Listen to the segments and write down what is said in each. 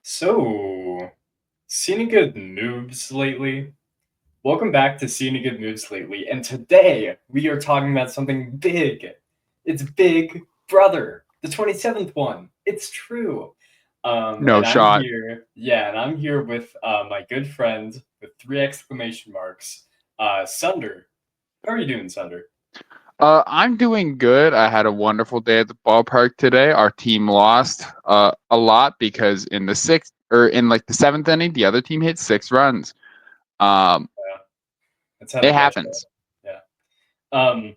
So, seen any good moves lately? Welcome back to Seeing Any Good Moves Lately, and today we are talking about something big. It's Big Brother, the 27th one. It's true. No And I'm shot. here, and I'm here with my good friend with three exclamation marks, Sunder. How are you doing, Sunder? I'm doing good. I had a wonderful day at the ballpark today. Our team lost a lot because in the sixth or in like the seventh inning, the other team hit 6 runs. Um, Yeah, that's how the it best show. happens. Yeah. Um,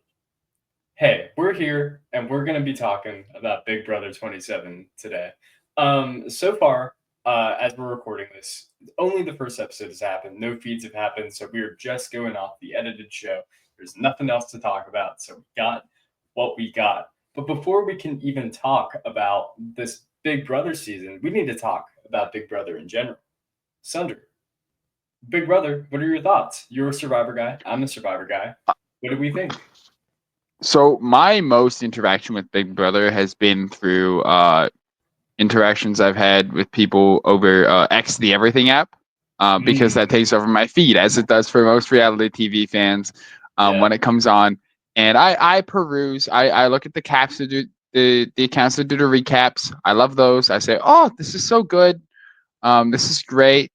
Hey, we're here and we're going to be talking about Big Brother 27 today. So far, as we're recording this, only the first episode has happened. No feeds have happened, so we are just going off the edited show. There's nothing else to talk about, so we got what we got. But before we can even talk about this Big Brother season, we need to talk about Big Brother in general. Sunder, Big Brother, what are your thoughts? You're a Survivor guy. I'm a Survivor guy. What do we think? So my most interaction with Big Brother has been through interactions I've had with people over X the Everything app, because that Mm, takes over my feed as it does for most reality TV fans yeah. when it comes on. And I peruse. I look at the caps to do the accounts to do the recaps. I love those. I say, oh, this is so good. This is great.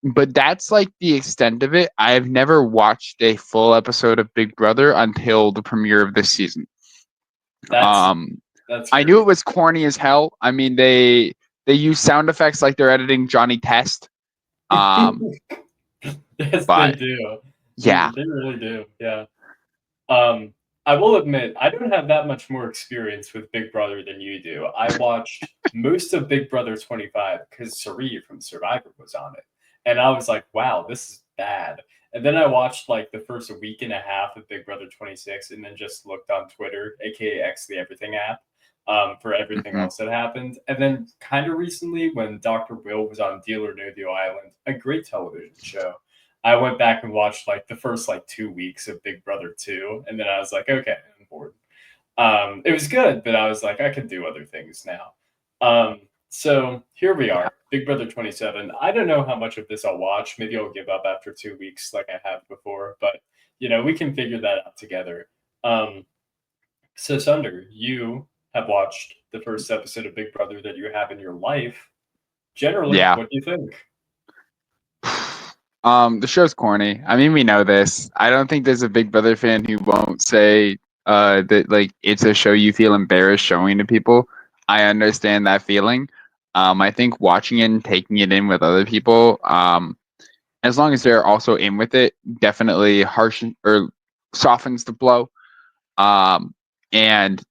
But that's like the extent of it. I've never watched a full episode of Big Brother until the premiere of this season. That's Um, that's I knew great. it was corny as hell. I mean, they use sound effects like they're editing Johnny Test. Um, Yes, they but do. yeah, They really do. Yeah. Um, I will admit, I don't have that much more experience with Big Brother than you do. I watched most of Big Brother 25 because Sari from Survivor was on it. And I was like, wow, this is bad. And then I watched like the first week and a half of Big Brother 26 and then just looked on Twitter, aka X the Everything app, for everything hmm else that happened. And then kind of recently when Dr. Will was on Deal or No Deal Island, a great television show. I went back and watched like the first like 2 weeks of Big Brother 2, and then I was like, okay, I'm bored. It was good, but I was like, I can do other things now. So here we yeah, are, Big Brother 27. I don't know how much of this I'll watch. Maybe I'll give up after 2 weeks, like I have before, but we can figure that out together. Um, so Sunder, you have watched the first episode of Big Brother that you have in your life. Generally, yeah. what do you think? The show's corny. I mean, we know this. I don't think there's a Big Brother fan who won't say that like it's a show you feel embarrassed showing to people. I understand that feeling. I think watching it and taking it in with other people, as long as they're also in with it, definitely harsh or softens the blow. And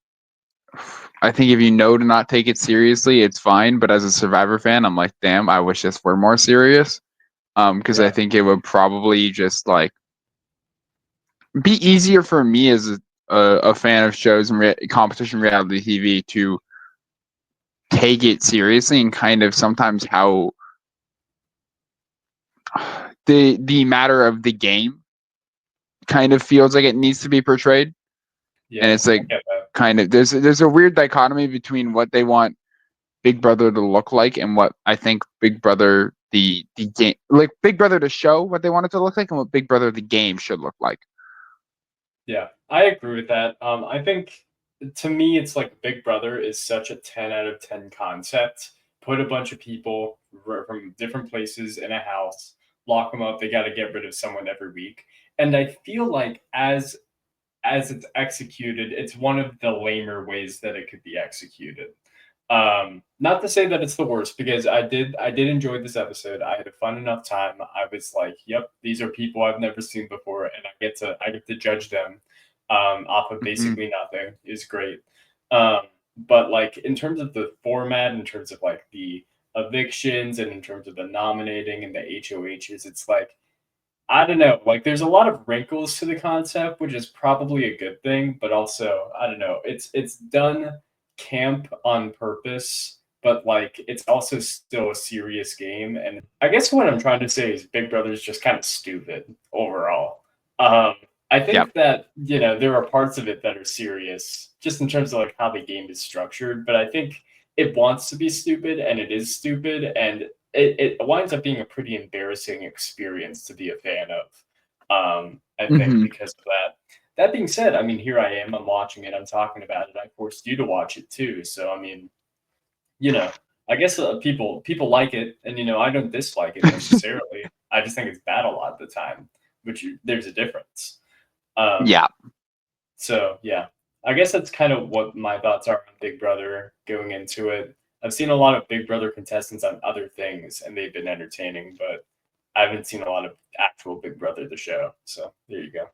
I think if you know to not take it seriously, it's fine. But as a Survivor fan, I'm like, damn, I wish this were more serious. Because I Yeah, think it would probably just like be easier for me as a fan of shows and competition reality TV to take it seriously and kind of sometimes how the matter of the game kind of feels like it needs to be portrayed. And yeah, it's I like get that. kind of there's a weird dichotomy between what they want Big Brother to look like and what I think Big Brother the game like Big Brother to show what they want it to look like and what Big Brother the game should look like. Yeah, I agree with that. I think to me, it's like Big Brother is such a 10 out of 10 concept. Put a bunch of people from different places in a house, lock them up. They got to get rid of someone every week. And I feel like as it's executed, it's one of the lamer ways that it could be executed. Not to say that it's the worst because I did enjoy this episode. I had a fun enough time. I was like, "Yep, these are people I've never seen before, and I get to judge them off of hmm basically nothing." Is great. Um, but like in terms of the format, in terms of like the evictions, and in terms of the nominating and the HOHs, it's like I don't know. Like, there's a lot of wrinkles to the concept, which is probably a good thing, but also I don't know. It's done camp on purpose, but like it's also still a serious game. And I guess what I'm trying to say is Big Brother's just kind of stupid overall. Um, I Yep. think that there are parts of it that are serious, just in terms of like how the game is structured. But I think it wants to be stupid and it is stupid, and it winds up being a pretty embarrassing experience to be a fan of. I think Hmm. because of that. That being said, I mean, here I am. I'm watching it. I'm talking about it. I forced you to watch it too. So I mean, you know, I guess people like it, and I don't dislike it necessarily. I just think it's bad a lot of the time, there's a difference. Um, Yeah. so yeah, I guess that's kind of what my thoughts are on Big Brother going into it. I've seen a lot of Big Brother contestants on other things, and they've been entertaining, but I haven't seen a lot of actual Big Brother the show. So there you go.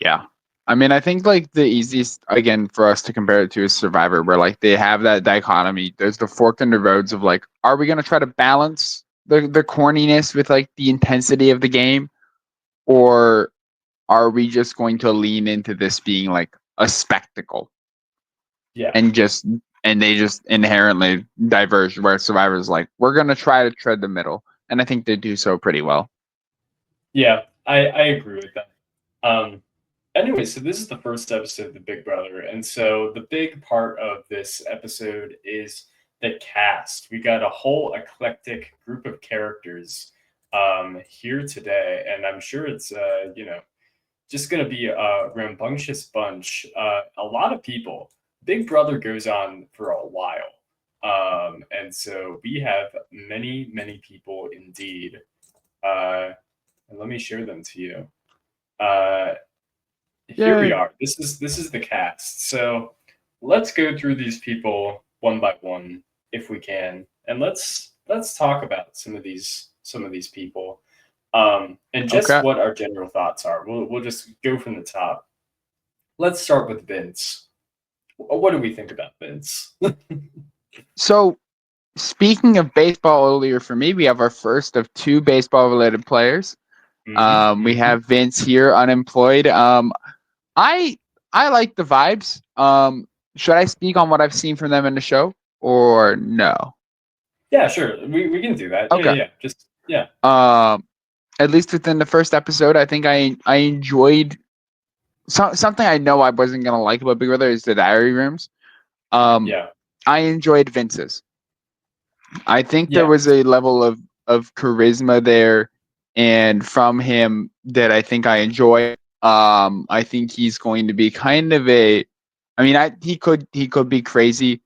Yeah. I mean, I think like the easiest again for us to compare it to is Survivor, where like they have that dichotomy. There's the fork in the roads of like, are we gonna try to balance the corniness with like the intensity of the game, or are we just going to lean into this being like a spectacle Yeah, and they just inherently diverge where Survivor's like, we're gonna try to tread the middle. And I think they do so pretty well. yeah, I agree with that. Um, Anyway, so this is the first episode of the Big Brother, and so the big part of this episode is the cast. We got a whole eclectic group of characters here today, and I'm sure it's just going to be a rambunctious bunch. A lot of people. Big Brother goes on for a while, and so we have many people indeed. And let me share them to you. Uh, Here we Yay. are. This is the cast. So let's go through these people one by one if we can, and let's talk about some of these people, and just Okay. what our general thoughts are. We'll just go from the top. Let's start with Vince. What do we think about Vince? So speaking of baseball earlier for me, we have our first of two baseball related players. We Hmm. have Vince here, unemployed. I I like the vibes. Should I speak on what I've seen from them in the show or no? Yeah, sure. We can do that. Yeah, Okay. yeah. Just yeah, Um, at least within the first episode, I think I enjoyed something I know I wasn't gonna like about Big Brother is the diary rooms. Um, yeah, I enjoyed Vince's. I think there yeah, was a level of charisma there, and from him that I think I enjoy. I think he's going to be kind of a. I mean, he could be crazy,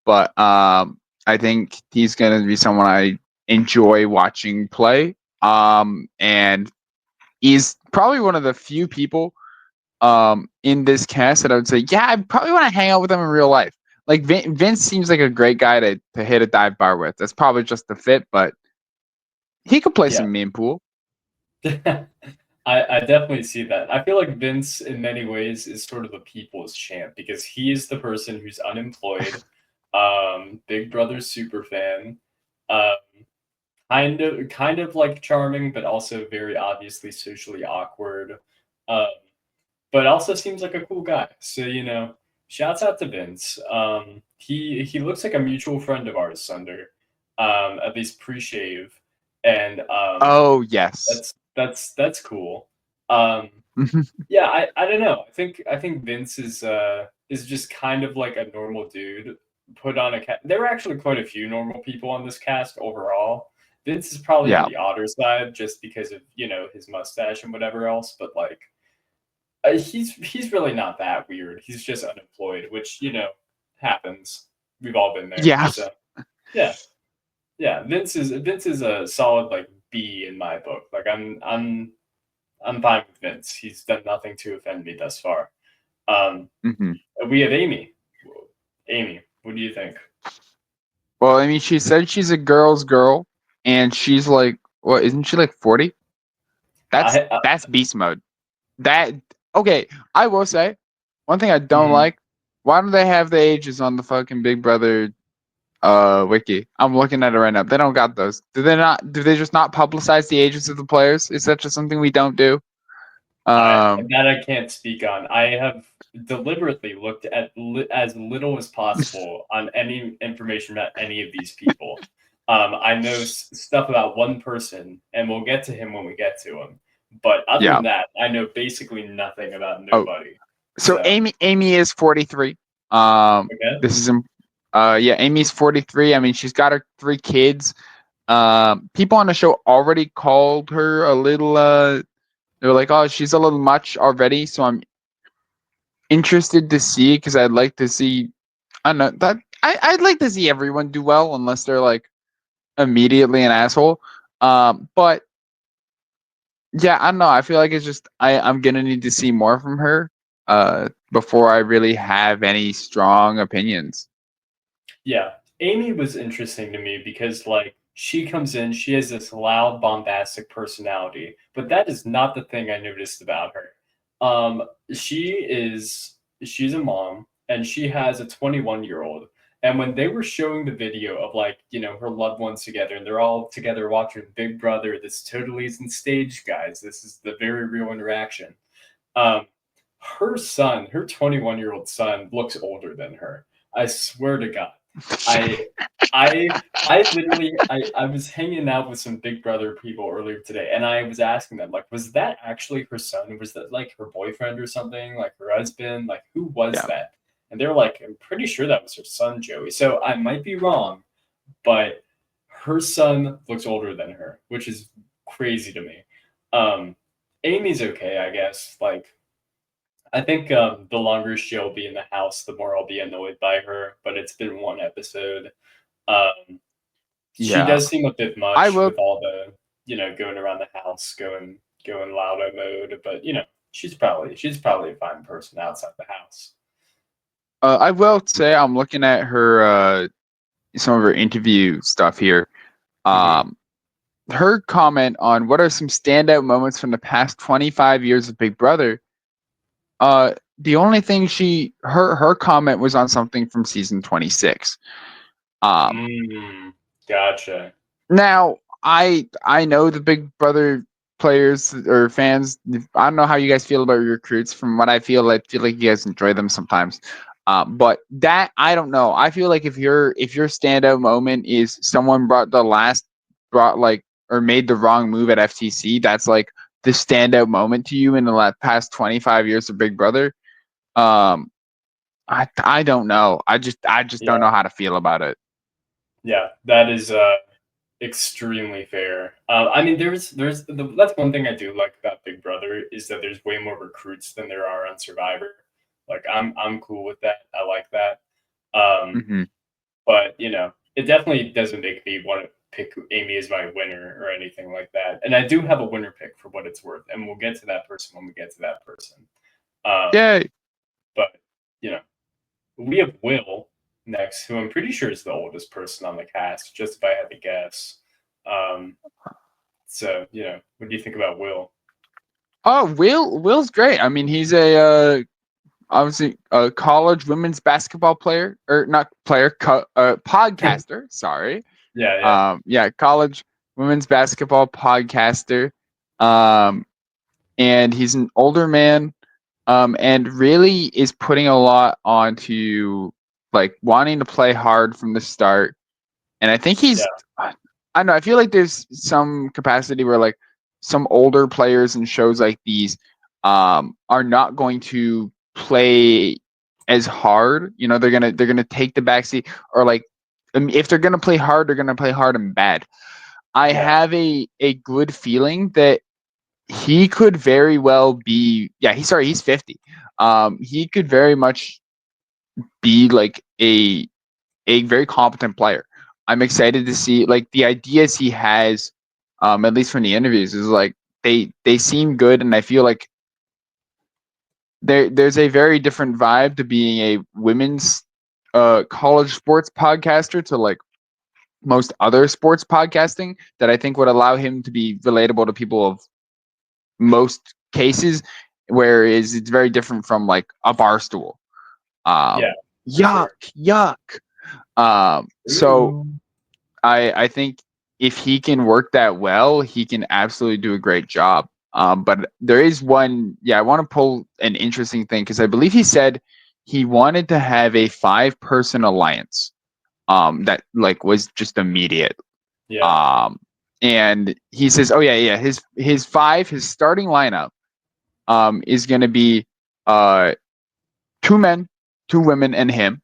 but I think he's going to be someone I enjoy watching play. And he's probably one of the few people in this cast that I would say, yeah, I probably want to hang out with him in real life. Like Vince seems like a great guy to hit a dive bar with. That's probably just the fit, but he could play yeah. some meme pool. I definitely see that. I feel like Vince, in many ways, is sort of a people's champ because he is the person who's unemployed, Big Brother super fan, uh, kind of like charming, but also very obviously socially awkward, um, but also seems like a cool guy. So shouts out to Vince. He looks like a mutual friend of ours, Sunder, at least pre-shave, and Oh yes. that's cool. Um, yeah, I don't know. I think Vince is just kind of like a normal dude put on a There were actually quite a few normal people on this cast overall. Vince is probably on Yeah. the odder side just because of his mustache and whatever else, but like he's really not that weird. He's just unemployed, which happens. We've all been there. Yeah. So yeah, yeah. Vince is a solid like B in my book. Like I'm fine with Vince. He's done nothing to offend me thus far. Um, Hmm. we have Amy. Amy, what do you think? Well, I mean, she said she's a girl's girl, and she's like, what? Isn't she like 40? That's I that's beast mode. That okay. I will say one thing I don't mhm. like. Why don't they have the ages on the fucking Big Brother wiki? I'm looking at it right now. They don't got those. Do they not? Do they just not publicize the ages of the players? Is that just something we don't do? I Um, that I can't speak on. I have deliberately looked at as little as possible on any information about any of these people. I know stuff about one person, and we'll get to him when we get to him. But other yeah. than that, I know basically nothing about Oh, nobody. so So Amy is 43. Um, okay, this is Yeah, Amy's 43. I mean, she's got her 3 kids. People on the show already called her a little. They're like, oh, she's a little much already. So I'm interested to see because I'd like to see. I don't know that I'd like to see everyone do well unless they're like immediately an asshole. But yeah, I don't know. I feel like it's just I'm gonna need to see more from her before I really have any strong opinions. Yeah, Amy was interesting to me because like she comes in, she has this loud, bombastic personality, but that is not the thing I noticed about her. Um, she's a mom and she has a 21-year-old. And when they were showing the video of like, her loved ones together and they're all together watching Big Brother, this totally isn't staged, guys. This is the very real interaction. Um, her son, her 21-year-old son, looks older than her. I swear to God. I I literally I was hanging out with some Big Brother people earlier today, and I was asking them, like, was that actually her son? Was that like her boyfriend or something? Like her husband? Like who was Yeah. that? And they're like, I'm pretty sure that was her son, Joey. So I might be wrong, but her son looks older than her, which is crazy to me. Um, Amy's okay, I guess. Like I think the longer she'll be in the house, the more I'll be annoyed by her. But it's been one episode. Um, she Yeah. does seem a bit I much will with all the going around the house, going loudo mode. But she's probably a fine person outside the house. I will say I'm looking at her some of her interview stuff here. Hmm. Um, her comment on what are some standout moments from the past 25 years of Big Brother. The only thing her comment was on something from season 26. Um, Mm, gotcha. Now I know the Big Brother players or fans. I don't know how you guys feel about recruits. From what I feel like you guys enjoy them sometimes. But that I don't know. I feel like if your standout moment is someone brought like or made the wrong move at FTC, that's like the standout moment to you in the past 25 years of Big Brother. Um, I don't know. I just don't Yeah, know how to feel about it. yeah, that is extremely fair. I mean, that's one thing I do like about Big Brother is that there's way more recruits than there are on Survivor. Like I'm cool with that. I like that. Um, Hmm. but it definitely doesn't make me want to pick Amy as my winner or anything like that. And I do have a winner pick for what it's worth, and we'll get to that person when we get to that person. Um, Yay! but you know, we have Will next, who I'm pretty sure is the oldest person on the cast, just if I had to guess. Um, so, what do you think about Will? Oh, Will's great. I mean, he's a obviously a college women's basketball player or not player, podcaster. Sorry. Yeah, yeah, Yeah, college women's basketball podcaster. Um, and he's an older man. And really is putting a lot onto like wanting to play hard from the start. And I think yeah, I don't know. I feel like there's some capacity where like some older players in shows like these are not going to play as hard. You know, they're gonna take the backseat or like if they're gonna play hard, they're gonna play hard and bad. I yeah, have a good feeling that he could very well be. Yeah, he's 50. He could very much be like a very competent player. I'm excited to see like the ideas he has, at least from the interviews, is like they seem good, and I feel like there's a very different vibe to being a women's college sports podcaster to like most other sports podcasting that I think would allow him to be relatable to people of most cases, whereas it's very different from like a bar stool. yeah, for Yuck, sure. yuck. So Ooh. I think if he can work that well, he can absolutely do a great job. But there is one, yeah, I want to pull an interesting thing because I believe he said he wanted to have a 5-person alliance. That like was just immediate. Yeah, Um, and he says, oh yeah, yeah, his starting lineup, is going to be uh 2 men, 2 women, and him.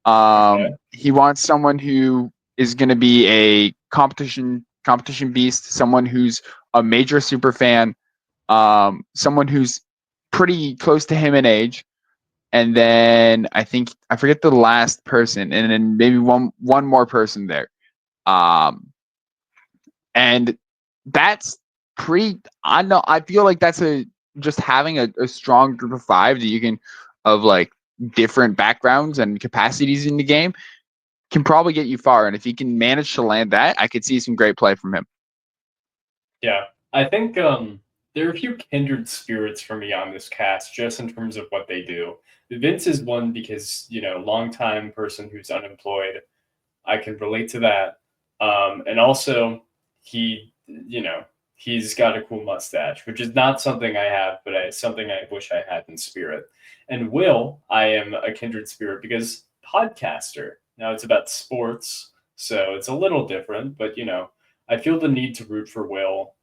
Okay. He wants someone who is going to be a competition beast, someone who's a major super fan, someone who's pretty close to him in age, and then I think I forget the last person, and then maybe one more person there. Um, and that's pretty. I know. I feel like that's a just having a strong group of five that you can of like different backgrounds and capacities in the game can probably get you far. And if he can manage to land that, I could see some great play from him. Yeah, I think there are a few kindred spirits for me on this cast, just in terms of what they do. Vince is one because longtime person who's unemployed. I can relate to that. And also, he's got a cool mustache, which is not something I have, but it's something I wish I had in spirit. And Will, I am a kindred spirit because podcaster. Now it's about sports, so it's a little different, but I feel the need to root for Will.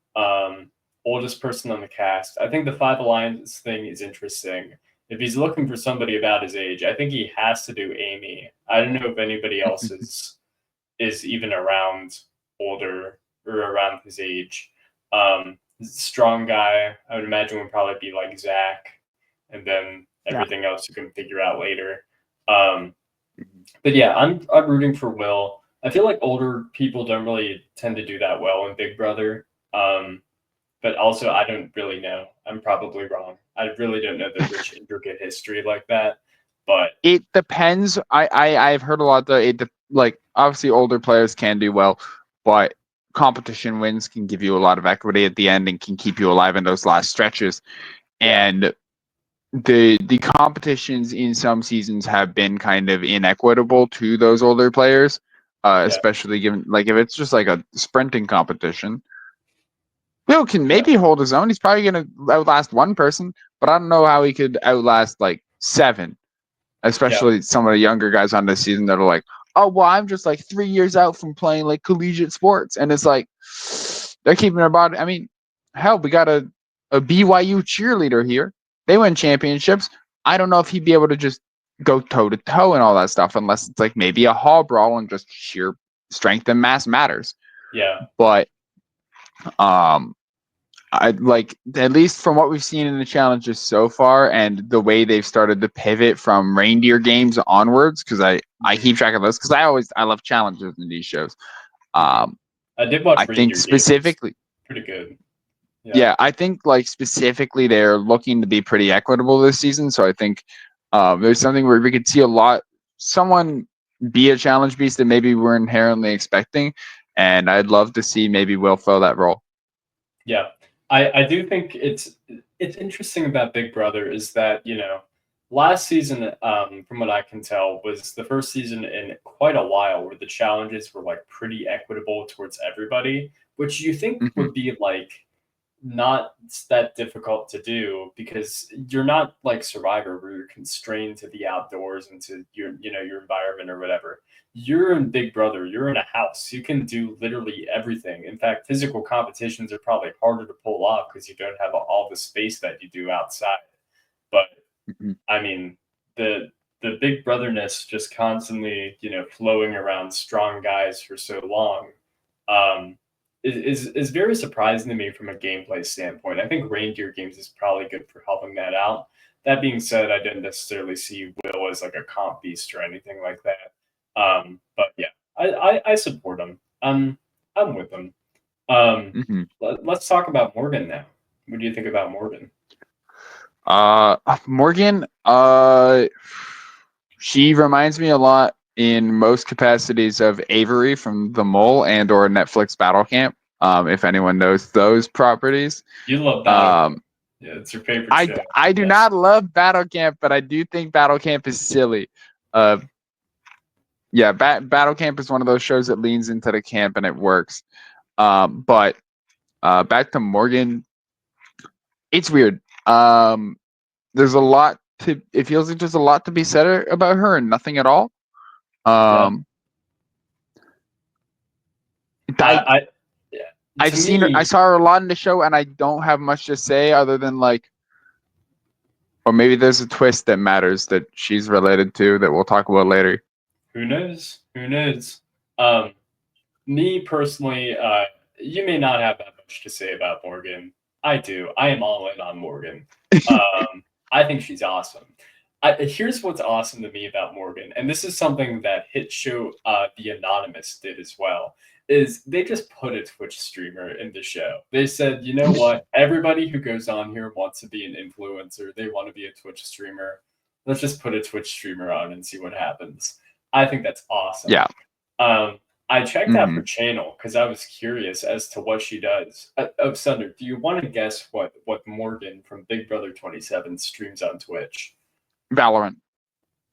Oldest person on the cast. I think the Five Alliance thing is interesting. If he's looking for somebody about his age, I think he has to do Amy. I don't know if anybody else is even around older or around his age. Strong guy, I would imagine would probably be like Zach, and then Yeah. everything else you can figure out later. Um, but yeah, I'm rooting for Will. I feel like older people don't really tend to do that well in Big Brother. But also, I don't really know. I'm probably wrong. I really don't know the rich, intricate history like that. But It depends. I've heard a lot though. Like obviously older players can do well, but competition wins can give you a lot of equity at the end and can keep you alive in those last stretches. yeah, And the competitions in some seasons have been kind of inequitable to those older players, yeah, especially given like if it's just like a sprinting competition. Will can yeah, maybe hold his own. He's probably gonna outlast one person, but I don't know how he could outlast like seven, yeah, especially some of the younger guys on this season that are like, oh well, I'm just like 3 years out from playing like collegiate sports, and it's like they're keeping their body. I mean, hell, we got a BYU cheerleader here. They win championships. I don't know if he'd be able to just go toe to toe and all that stuff unless it's like maybe a hall brawl and just sheer strength and mass matters. yeah, But um I like at least from what we've seen in the challenges so far and the way they've started to pivot from reindeer games onwards because I mhm, keep track of those because I love challenges in these shows. mhm. Um, I did watch I think Reindeer Games. It was specifically, pretty good. Yeah, yeah, I think like specifically they're looking to be pretty equitable this season. So I think there's something where we could see someone be a challenge beast that maybe we're inherently expecting, and I'd love to see maybe Will fill that role. yeah. I do think it's interesting about Big Brother is that last season, from what I can tell, was the first season in quite a while where the challenges were like pretty equitable towards everybody, which you think Hmm. would be like not that difficult to do because you're not like Survivor where you're constrained to the outdoors and to your environment or whatever. You're in Big Brother, you're in a house. You can do literally everything. In fact, physical competitions are probably harder to pull off because you don't have all the space that you do outside. But Hmm. I mean, the Big Brotherness just constantly, flowing around strong guys for so long, um, is very surprising to me from a gameplay standpoint. I think Reindeer Games is probably good for helping that out. That being said, I didn't necessarily see Will as like a comp beast or anything like that. But yeah, I support him. I'm with him. Hmm. Let's talk about Morgan now. What do you think about Morgan? Morgan, she reminds me a lot in most capacities of Avery from The Mole and or Netflix Battle Camp. If anyone knows those properties, You love Battle Camp. um, Yeah, it's your favorite I show. I do Yes. not love Battle Camp, but I do think Battle Camp is silly. Uh, yeah, Battle Camp is one of those shows that leans into the camp and it works. But back to Morgan, it's weird. There's a lot to. It feels like there's a lot to be said about her and nothing at all. Yeah. Um, I I yeah. I've To seen her. I me, saw her a lot in the show, and I don't have much to say other than like, or maybe there's a twist that matters that she's related to that we'll talk about later. Who knows? Who knows? Um, Me personally, you may not have that much to say about Morgan. I do. I am all in on Morgan. I think she's awesome. Here's what's awesome to me about Morgan, and this is something that hit show The Anonymous did as well. Is they just put a Twitch streamer in the show. They said, you know what? Everybody who goes on here wants to be an influencer. They want to be a Twitch streamer. Let's just put a Twitch streamer on and see what happens. I think that's awesome. Yeah. Um, I checked out Hmm. her channel because I was curious as to what she does. Oh, Sunder, do you want to guess what Morgan from Big Brother 27 streams on Twitch? Valorant.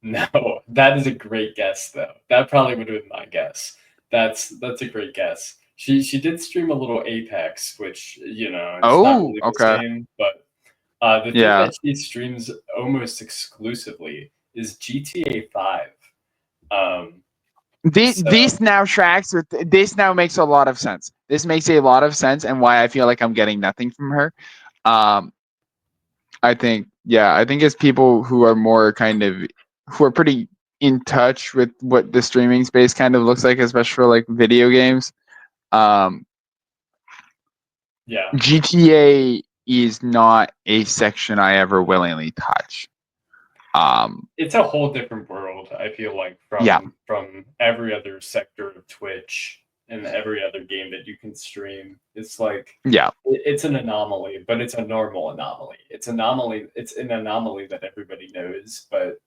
No, that is a great guess though. That probably would have been my guess. That's a great guess. She did stream a little Apex, which it's not Oh, really the okay. same, but the thing Yeah. that she streams almost exclusively is GTA 5. Um, so This now tracks with this now makes a lot of sense. This makes a lot of sense, and why I feel like I'm getting nothing from her. Um, I think it's people who are more kind of who are pretty in touch with what the streaming space kind of looks like, especially for like video games. Um, yeah, GTA is not a section I ever willingly touch. it's a whole different world. I feel like Yeah, from every other sector of Twitch and every other game that you can stream. It's like yeah, it's an anomaly, but it's a normal anomaly. It's anomaly. It's an anomaly that everybody knows, but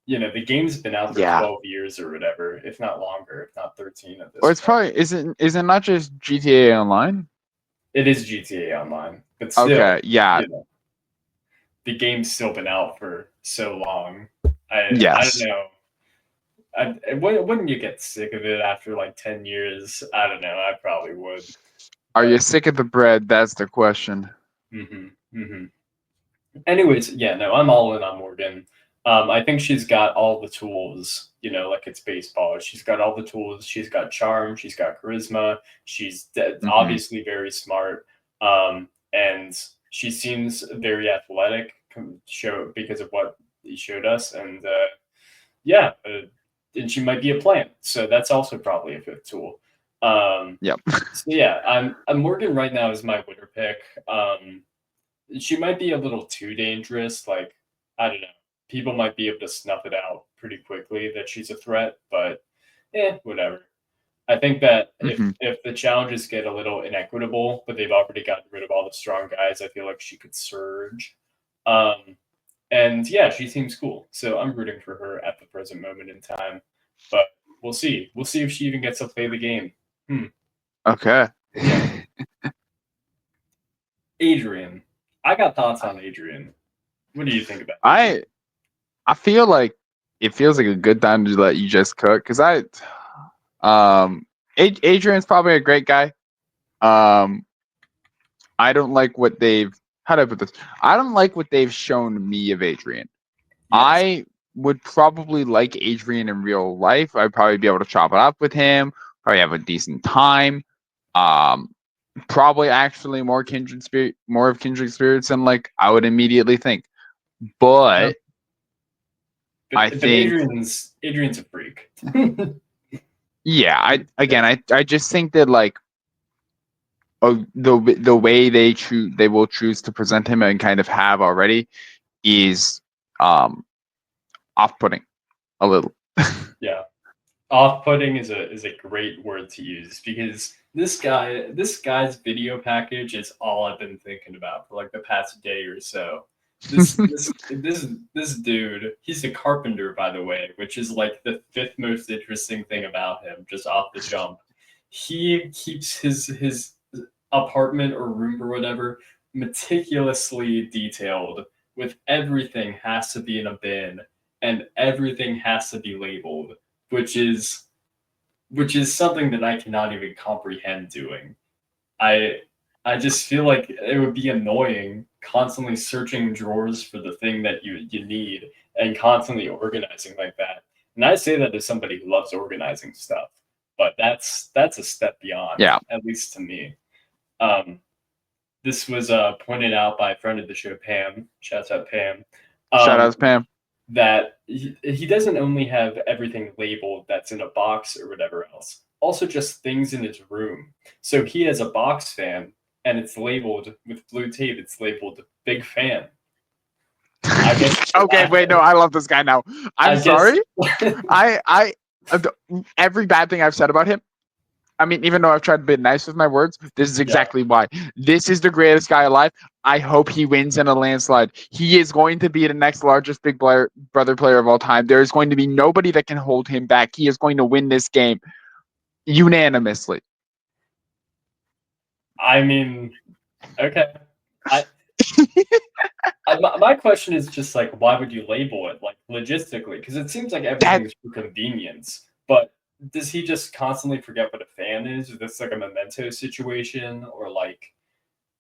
the game's been out for yeah. 12 years or whatever, if not longer, if not 13 at Or this it's point. probably is it not just GTA Online? It is GTA Online, but still, Okay, yeah, you know, the game's still been out for so long. I don't yes. know. Wouldn't you get sick of it after like 10 years? I don't know. I probably would. Are you But sick of the bread? That's the question. hmm hmm anyways, yeah, no, I'm all in on Morgan. I think she's got all the tools, like it's baseball. She's got all the tools. She's got charm. She's got charisma. She's Hmm. obviously very smart. And she seems very athletic, show because of what he showed us. And yeah, and she might be a plant. So that's also probably a fifth tool. Yep. So yeah, I'm Morgan right now is my winner pick. She might be a little too dangerous. Like, I don't know. People might be able to snuff it out pretty quickly that she's a threat, but whatever. I think that if Hmm. if the challenges get a little inequitable, but they've already gotten rid of all the strong guys, I feel like she could surge. Um, and yeah, she seems cool. So I'm rooting for her at the present moment in time. But we'll see. We'll see if she even gets to play the game. Hmm. Okay. Yeah. Adrian. I got thoughts on Adrian. What do you think about Adrian? I I feel like it feels like a good time to let you just cook because um Adrian's probably a great guy. Um I don't like what they've how do I put this? I don't like what they've shown me of Adrian. Yes. I would probably like Adrian in real life. I'd probably be able to chop it up with him, probably have a decent time. Um Probably actually more of kindred spirits than like I would immediately think. Yeah. But I But think Adrian's a freak. yeah, Yeah. I just think that like the way they will choose to present him and kind of have already is um off-putting a little. Yeah. Off-putting is a great word to use because this guy's video package is all I've been thinking about for like the past day or so. This dude, he's a carpenter, by the way, which is like the fifth most interesting thing about him, just off the jump. He keeps his apartment or room or whatever meticulously detailed with everything has to be in a bin and everything has to be labeled, which is something that I cannot even comprehend doing. I I just feel like it would be annoying constantly searching drawers for the thing that you need and constantly organizing like that. And I say that as somebody who loves organizing stuff, but that's a step beyond, Yeah. at least to me. Um, this was pointed out by a friend of the show, Pam. Shouts out Pam. Shout out Um, to Pam. that he doesn't only have everything labeled that's in a box or whatever else, also just things in his room. So he has a box fan and it's labeled with blue tape, it's labeled big fan. I guess Okay, wait, no, I love this guy now. I'm I guess sorry. I every bad thing I've said about him. I mean, even though I've tried to be nice with my words, this is yeah. exactly why. This is the greatest guy alive. I hope he wins in a landslide. He is going to be the next largest Big Brother player of all time. There is going to be nobody that can hold him back. He is going to win this game unanimously. I mean, okay. I, my question is just like, why would you label it like logistically? Because it seems like That everything's for convenience. But does he just constantly forget what a fan is? Is this like a memento situation, or like,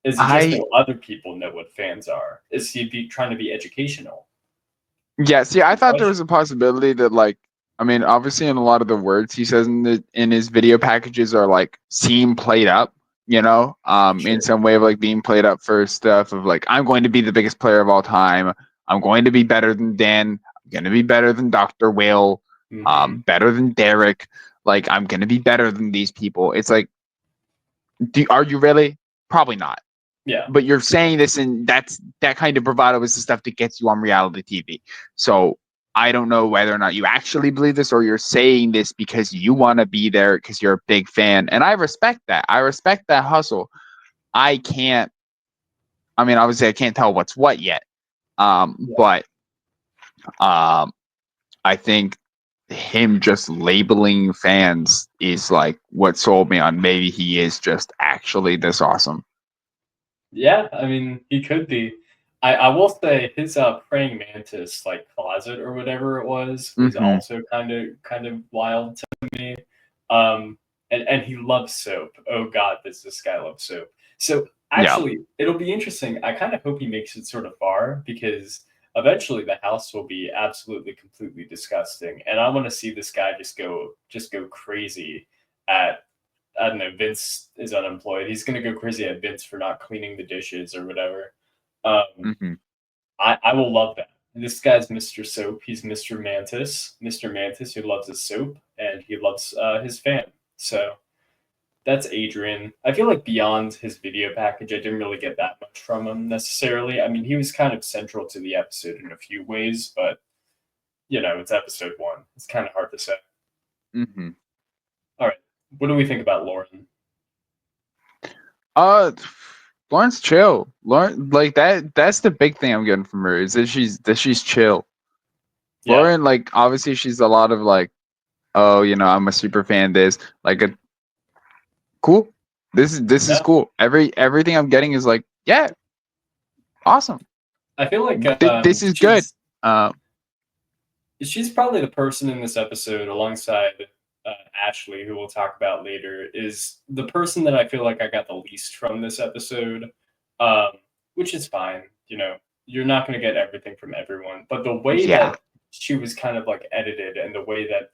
is it just I so other people know what fans are? Is he trying to be educational? Yeah, see, I Good thought there was question. a possibility that like I mean, obviously in a lot of the words he says in his video packages are like seem played up, in Sure. some way of like being played up for stuff of like I'm going to be the biggest player of all time. I'm going to be better than Dan. I'm going to be better than Dr. Will. Hmm. Better than Derek. Like I'm going to be better than these people. It's like, are you really? Probably not, Yeah. but you're saying this, and that kind of bravado is the stuff that gets you on reality TV. So I don't know whether or not you actually believe this or you're saying this because you want to be there because you're a big fan. And I respect that. I respect that hustle. I can't, I mean, obviously I can't tell what's what yet. Yeah. But I think him just labeling fans is like what sold me on maybe he is just actually this awesome. Yeah, I mean, he could be. I will say his praying mantis like closet or whatever it was Mm-hmm. also kind of wild to me. Um, and he loves soap. Oh God, does this guy love soap? So Yeah. actually, it'll be interesting. I kind of hope he makes it sort of far because eventually the house will be absolutely completely disgusting, and I want to see this guy just go crazy at I don't know, Vince is unemployed. He's gonna go crazy at Vince for not cleaning the dishes or whatever. Um, Mm-hmm. I will love that. This guy's Mr. Soap. He's Mr. Mantis. Mr. Mantis who loves his soap and he loves his fan. So that's Adrian. I feel like beyond his video package, I didn't really get that much from him necessarily. I mean, he was kind of central to the episode in a few ways, but it's episode one. It's kind of hard to say. Mm-hmm. All right, what do we think about Lauren? Uh, Lauren's chill. Lauren, like that's the big thing I'm getting from her is that she's chill. Yeah, Lauren, like obviously she's a lot of like, oh, I'm a super fan. This like a cool. This is yeah. cool. Everything I'm getting is like, yeah, awesome. I feel like This is good. Uh, she's probably the person in this episode alongside Ashley, who we'll talk about later, is the person that I feel like I got the least from this episode, um, which is fine. You're not going to get everything from everyone, but the way yeah, that she was kind of like edited and the way that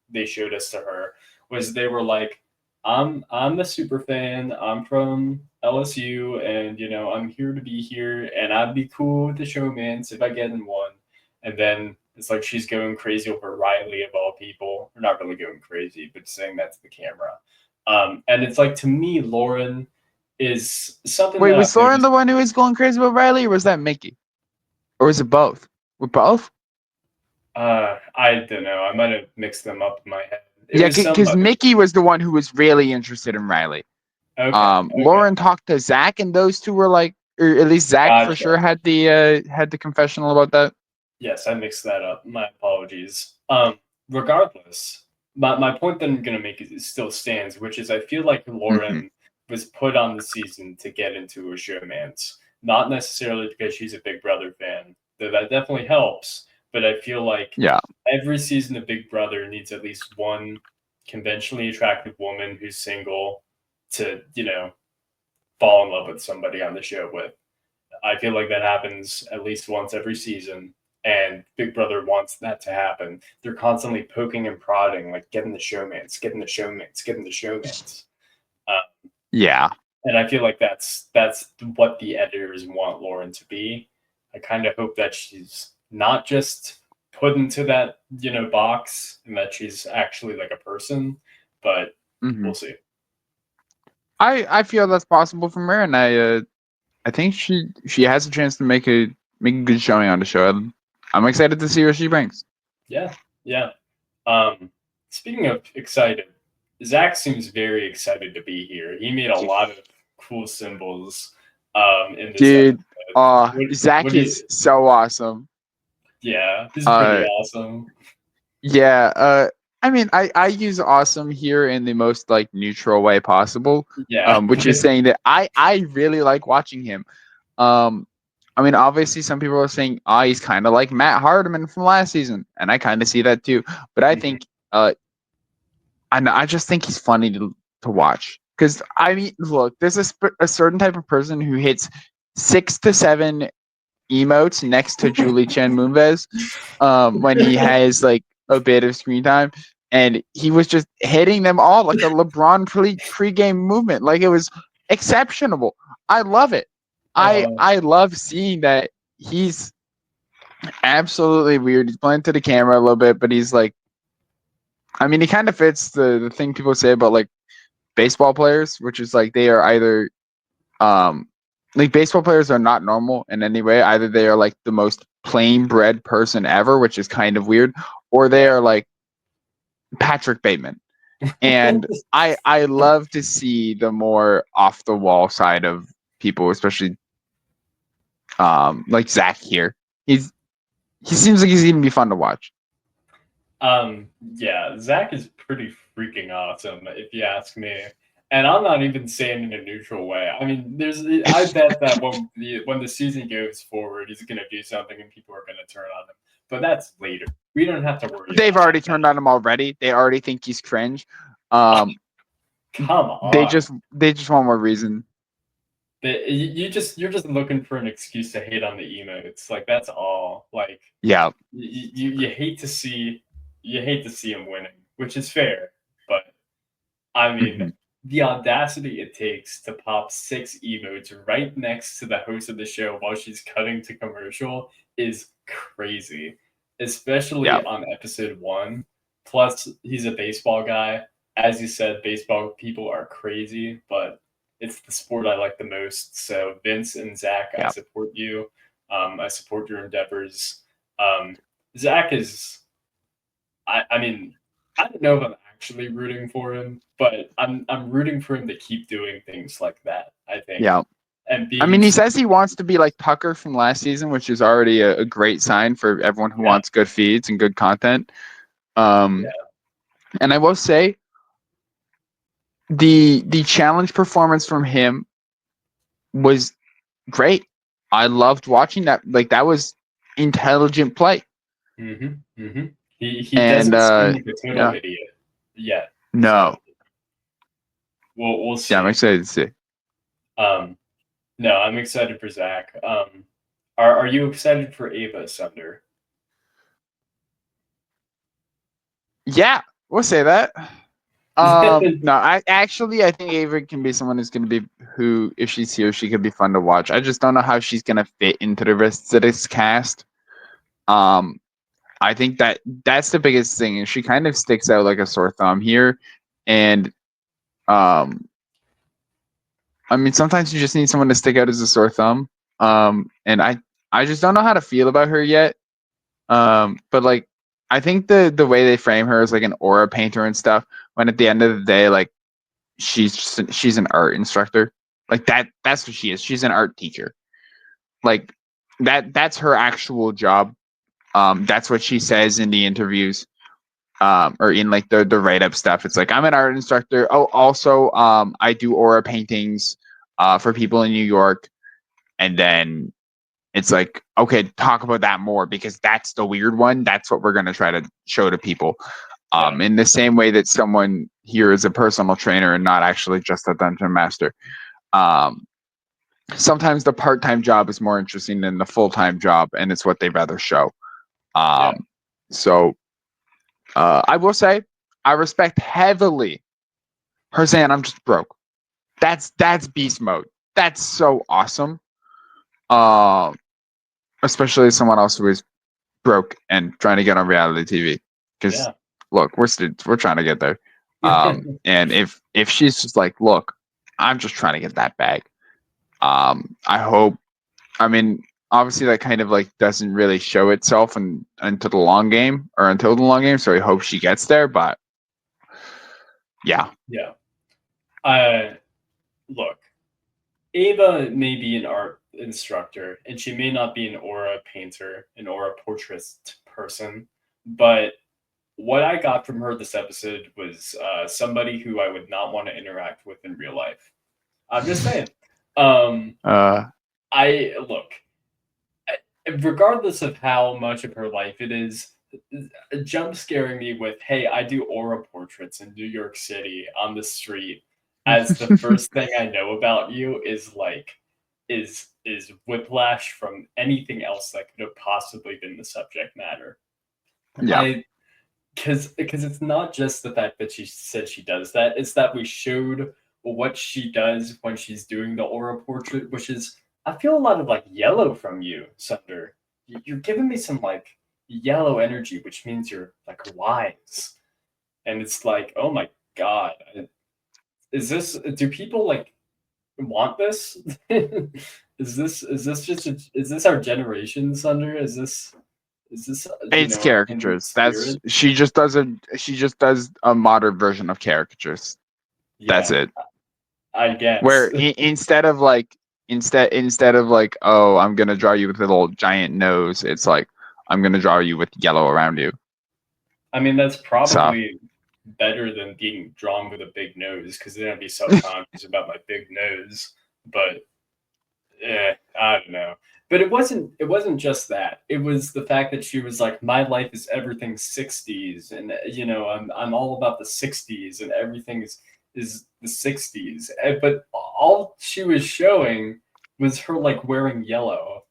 they showed us to her was they were like, I'm a super fan. I'm from LSU, and I'm here to be here, and I'd be cool with the showmans if I get in one. And then it's like she's going crazy over Riley of all people. Or not really going crazy, but saying that to the camera. And it's like to me, Lauren is something wait, that I've was Lauren noticed. the one who was going crazy with Riley, or was that Mickey, or was it both? With both? I don't know. I might have mixed them up in my head. It Yeah, was because somebody. Mickey was the one who was really interested in Riley. Okay, okay, Lauren talked to Zach, and those two were like, or at least Zach for gotcha. sure had the confessional about that. Yes, I mixed that up. My apologies. Regardless, my point that I'm gonna make is still stands, which is I feel like Hmm. Lauren was put on the season to get into a showmance, not necessarily because she's a Big Brother fan. Though that definitely helps, but I feel like Yeah, every season of Big Brother needs at least one conventionally attractive woman who's single to fall in love with somebody on the show with. I feel like that happens at least once every season, and Big Brother wants that to happen. They're constantly poking and prodding, like getting the showmance, getting the showmance, getting the showmance. Uh, yeah, and I feel like that's what the editors want Lauren to be. I kind of hope that she's not just put into that box and that she's actually like a person, but Hmm. we'll see. I feel that's possible from her, and I think she has a chance to make a good showing on the show. I'm excited to see what she brings. Yeah, yeah. Um, Speaking of excited, Zach seems very excited to be here. He made a lot of cool symbols in this Dude, episode. What Zach do you? is so awesome. Yeah, this is pretty Uh, awesome. yeah. I mean, I use awesome here in the most like neutral way possible. Yeah, Which is saying that I really like watching him. Um, I mean, obviously, some people are saying, "Ah, he's kind of like Matt Hardiman from last season," and I kind of see that too. But I Mhm. think, I just think he's funny to watch because I mean, look, there's a certain type of person who hits 6 to 7 emotes next to Julie Chen Moonves when he has like a bit of screen time, and he was just hitting them all like a LeBron pregame movement, like it was exceptional. I love it. Uh, I love seeing that he's absolutely weird. He's playing to the camera a little bit, but he's like, I mean, he kind of fits the thing people say about like baseball players, which is like they are either um like baseball players are not normal in any way. Either they are like the most plain bred person ever, which is kind of weird, or they yeah. are like Patrick Bateman. And I love to see the more off the wall side of people, especially like Zach here. He seems like he's gonna be fun to watch. Yeah, Zach is pretty freaking awesome, if you ask me. And I'm not even saying in a neutral way. I mean, I bet that when the season goes forward, he's gonna do something and people are gonna turn on him. But that's later. We don't have to worry They've about that already turned on him already. They already think he's cringe. now. Um, Come they on. just want more reason. You're just looking for an excuse to hate on the emotes. Like that's all. Like Yeah. you hate to see him winning, which is fair. But I mean, Hmm. the audacity it takes to pop 6 emotes right next to the host of the show while she's cutting to commercial is crazy, Yeah. especially on episode 1. Plus, he's a baseball guy. As you said, baseball people are crazy, but it's the sport I like the most. So, Vince and Zach, I Yeah. support you. I support your endeavors. Um, Zach is I mean, I don't know if I'm actually rooting for him, but I'm rooting for him to keep doing things like that, I think. Yeah. And I being mean, he so says he wants to be like Tucker from last season, which is already a great sign for everyone who yeah, wants good feeds and good content. Um, yeah. and I will say the challenge performance from him was great. I loved watching that. Like that was intelligent play. He And doesn't seem like a total yeah, idiot yet. So no, we'll yeah, I'm see. excited to see. Um no, I'm excited for Zach. Are you excited for Ava Sunder? Yeah, we'll say that. No, I think Avery can be someone who's going to be who, if she's here, she could be fun to watch. I just don't know how she's going to fit into the rest of this cast. Um, I think that's the biggest thing, and she kind of sticks out like a sore thumb here. And um, I mean, sometimes you just need someone to stick out as a sore thumb. And I just don't know how to feel about her yet. But like, I think the way they frame her as like an aura painter and stuff. When at the end of the day, like she's an art instructor. Like that's what she is. She's an art teacher. Like that's her actual job. That's what she says in the interviews. Or in like the write up stuff. It's like I'm an art instructor. Oh, also, I do aura paintings for people in New York. And then it's like, okay, talk about that more because that's the weird one. That's what we're gonna try to show to people. Yeah, In the same way that someone here is a personal trainer and not actually just a dungeon master. Um, Sometimes the part-time job is more interesting than the full-time job, and it's what they rather show. yeah, Um, so I will say I respect heavily her saying I'm just broke. That's beast mode. That's so awesome. Uh, Especially as someone else who is broke and trying to get on reality TV. Because Yeah. look, we're trying to get there. And if she's just like, look, I'm just trying to get that bag. I hope. I mean, obviously that kind of like doesn't really show itself until the long game or until the long game. So I hope she gets there. But yeah, Yeah. Look, Ava may be an art instructor, and she may not be an aura painter, an aura portrait person, but what I got from her this episode was somebody who I would not want to interact with in real life. I'm just saying. Um, uh, I look, regardless of how much of her life it is, jump scaring me with, hey, I do aura portraits in New York City on the street as the first thing I know about you is like is whiplash from anything else that could have possibly been the subject matter. yeah, I because it's not just the fact that she said she does that, it's that we showed what she does when she's doing the aura portrait, which is I feel a lot of like yellow from you, Sunder. You're giving me some like yellow energy, which means you're like wise. And it's like, oh my god, is this? Do people like want this? Is this our generation, Sunder? Is this it's a kindred caricatures. That's spirit? she just does a modern version of caricatures. That's Yeah, it. I guess. Where instead of like instead of like, oh, I'm gonna draw you with a little giant nose, it's like I'm gonna draw you with yellow around you. I mean, that's So probably better than being drawn with a big nose because then I'd be self-conscious about my big nose. But I don't know. But it wasn't just that. It was the fact that she was like, my life is everything 60s, and I'm all about the 60s, and everything is the 60s. But all she was showing was her like wearing yellow.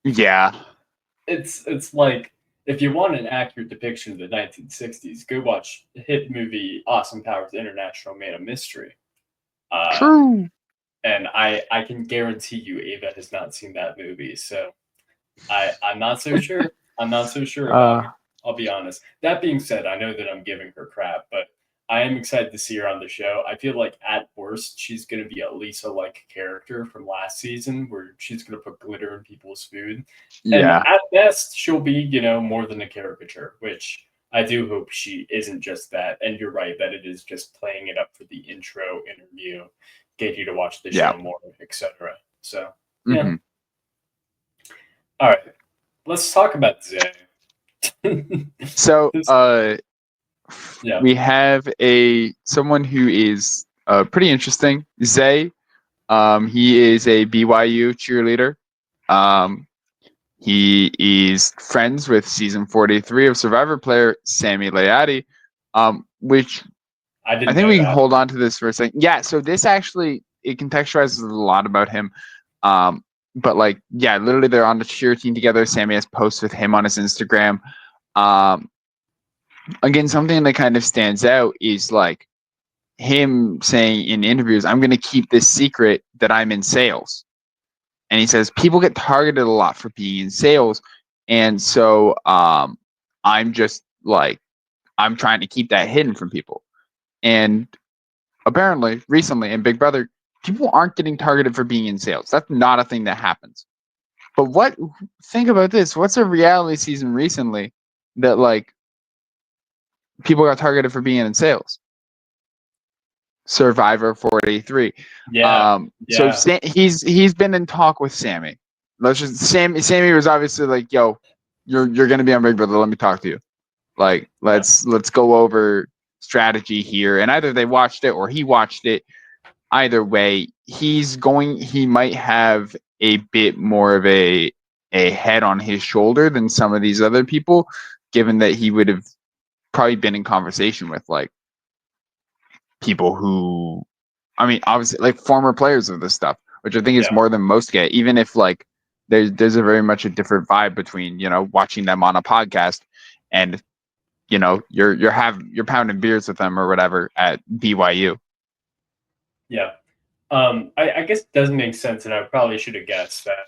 yeah, It's like if you want an accurate depiction of the 1960s, go watch hit movie Austin Powers International Man of Mystery. Uh, true. and I can guarantee you Ava has not seen that movie, so I'm not so sure. I'm not so sure about her. Uh, I'll be honest. That being said, I know that I'm giving her crap, but I am excited to see her on the show. I feel like at worst she's going to be a Lisa-like character from last season, where she's going to put glitter in people's food, and yeah, at best she'll be more than a caricature, which I do hope she isn't just that. And you're right that it is just playing it up for the intro interview, get you to watch the yeah. show more, etc. So yeah. Hmm. All right. Let's talk about Zay. So, Yeah, we have a someone who is pretty interesting. Zay. He is a BYU cheerleader. Um, he is friends with season 43 of Survivor player Sammy Leati, which I I didn't think know we can that. hold on to this for a second. Yeah, so this actually it contextualizes a lot about him. Um, but like, yeah, literally they're on the cheer team together. Sammy has posts with him on his Instagram. Um, again, something that kind of stands out is like him saying in interviews, "I'm going to keep this secret that I'm in sales." And he says people get targeted a lot for being in sales, and so I'm just like I'm trying to keep that hidden from people. And apparently, recently in Big Brother, people aren't getting targeted for being in sales. That's not a thing that happens. But what? Think about this. What's a reality season recently that like people got targeted for being in sales? Survivor 43. Yeah, So yeah, he's been in talk with Sammy. Let's just Sammy was obviously like, "Yo, you're gonna be on Big Brother. Let me talk to you. Like, yeah, let's go over strategy here." And either they watched it or he watched it. Either way, he might have a bit more of a head on his shoulder than some of these other people, given that he would have probably been in conversation with like people who, I mean, obviously like former players of this stuff, which I think is yeah, more than most get, even if like there's a very much a different vibe between, watching them on a podcast and, you're pounding beers with them or whatever at BYU. yeah. I guess it doesn't make sense, and I probably should have guessed that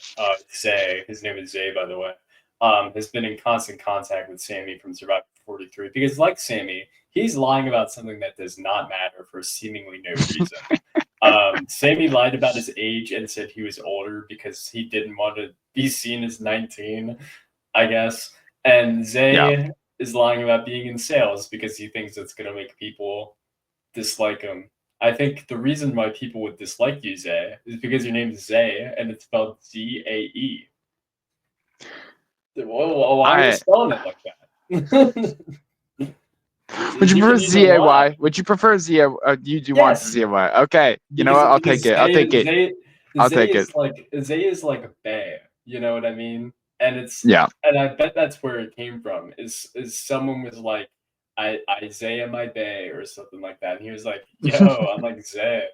Zay, his name is Zay, by the way. has been in constant contact with Sammy from Survivor 43 because, like Sammy, he's lying about something that does not matter for seemingly no reason. Sammy lied about his age and said he was older because he didn't want to be seen as 19, I guess. And Yeah. Zay is lying about being in sales because he thinks it's going to make people dislike him. I think the reason why people would dislike you, Zay, is because your name is Zay and it's spelled Z-A-E. Why are you I spelling it like that? would you You prefer can even lie. Z-A-Y? Would you prefer Z-A? You do want Yes, Z-A-Y? Okay. You know because what? I'll take because it. I'll take it. I'll take it. Zay is like a bay. You know what I mean? Yeah. And I bet that's where it came from. Is someone was like, I Isaiah my bay or something like that, and he was like, Yo, I'm like Zay,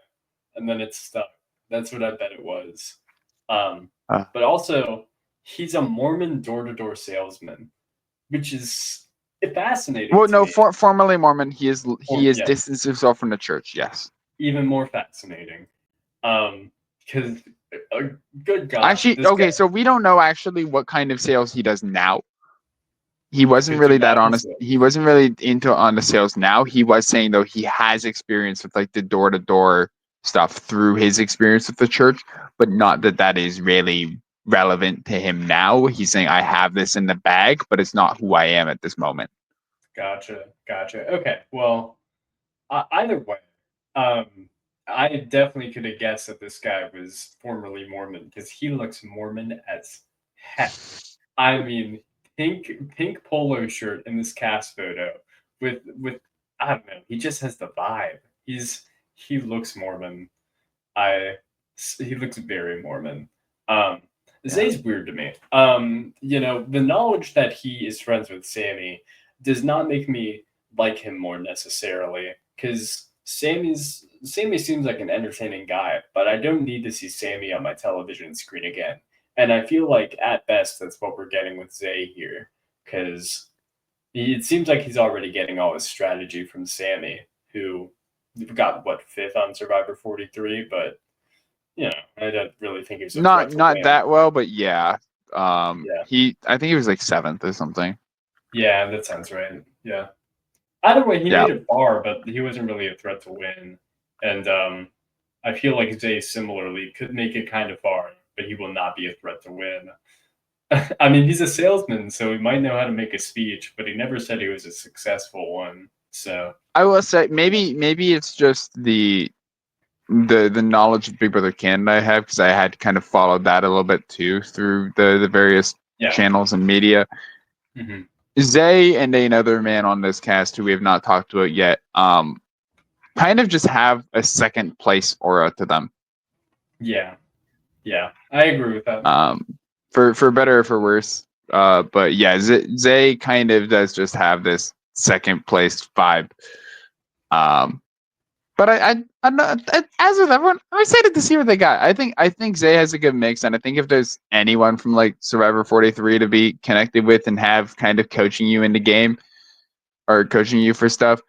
and then it stuck. That's what I bet it was. Um, Uh, but also he's a Mormon door to door salesman, which is fascinating well, to no, me. formerly Mormon. He Or is yes, distanced himself from the church. Yes. even more fascinating. Because good God, Actually, this guy okay. So we don't know actually what kind of sales he does now. He wasn't could do really that Bible honest. sales. He wasn't really into on the sales now. He was saying though he has experience with like the door to door stuff through his experience with the church, but not that that is really relevant to him now. He's saying I have this in the bag, but it's not who I am at this moment. Gotcha, gotcha. Okay, well, either way, um, I definitely could have guessed that this guy was formerly Mormon because he looks Mormon as heck. I mean, pink polo shirt in this cast photo with I don't know. He just has the vibe. He looks Mormon. I he looks very Mormon. Um, Yeah. Zay's weird to me. The knowledge that he is friends with Sammy does not make me like him more necessarily because Sammy seems like an entertaining guy, but I don't need to see Sammy on my television screen again. And I feel like at best that's what we're getting with Zay here because it seems like he's already getting all his strategy from Sammy, who got what fifth on Survivor 43, but I don't really think he was a threat to Not win. that well, but yeah. Yeah, I think he was like seventh or something. yeah, that sounds right. Yeah. Either way, he Yeah. made it far, but he wasn't really a threat to win. And I feel like Zay similarly could make it kind of far, but he will not be a threat to win. I mean, he's a salesman, so he might know how to make a speech, but he never said he was a successful one. So I will say maybe it's just the knowledge of Big Brother Canada I have because I had kind of followed that a little bit too through the various yeah. channels and media. Hmm. Zay and another man on this cast who we have not talked about yet, kind of just have a second place aura to them. Yeah. Yeah. I agree with that. Um, for better or for worse. But yeah, Zay kind of does just have this second place vibe. Um, But I'm not, as with everyone, I'm excited to see what they got. I think Zay has a good mix, and I think if there's anyone from like Survivor 43 to be connected with and have kind of coaching you in the game or coaching you for stuff,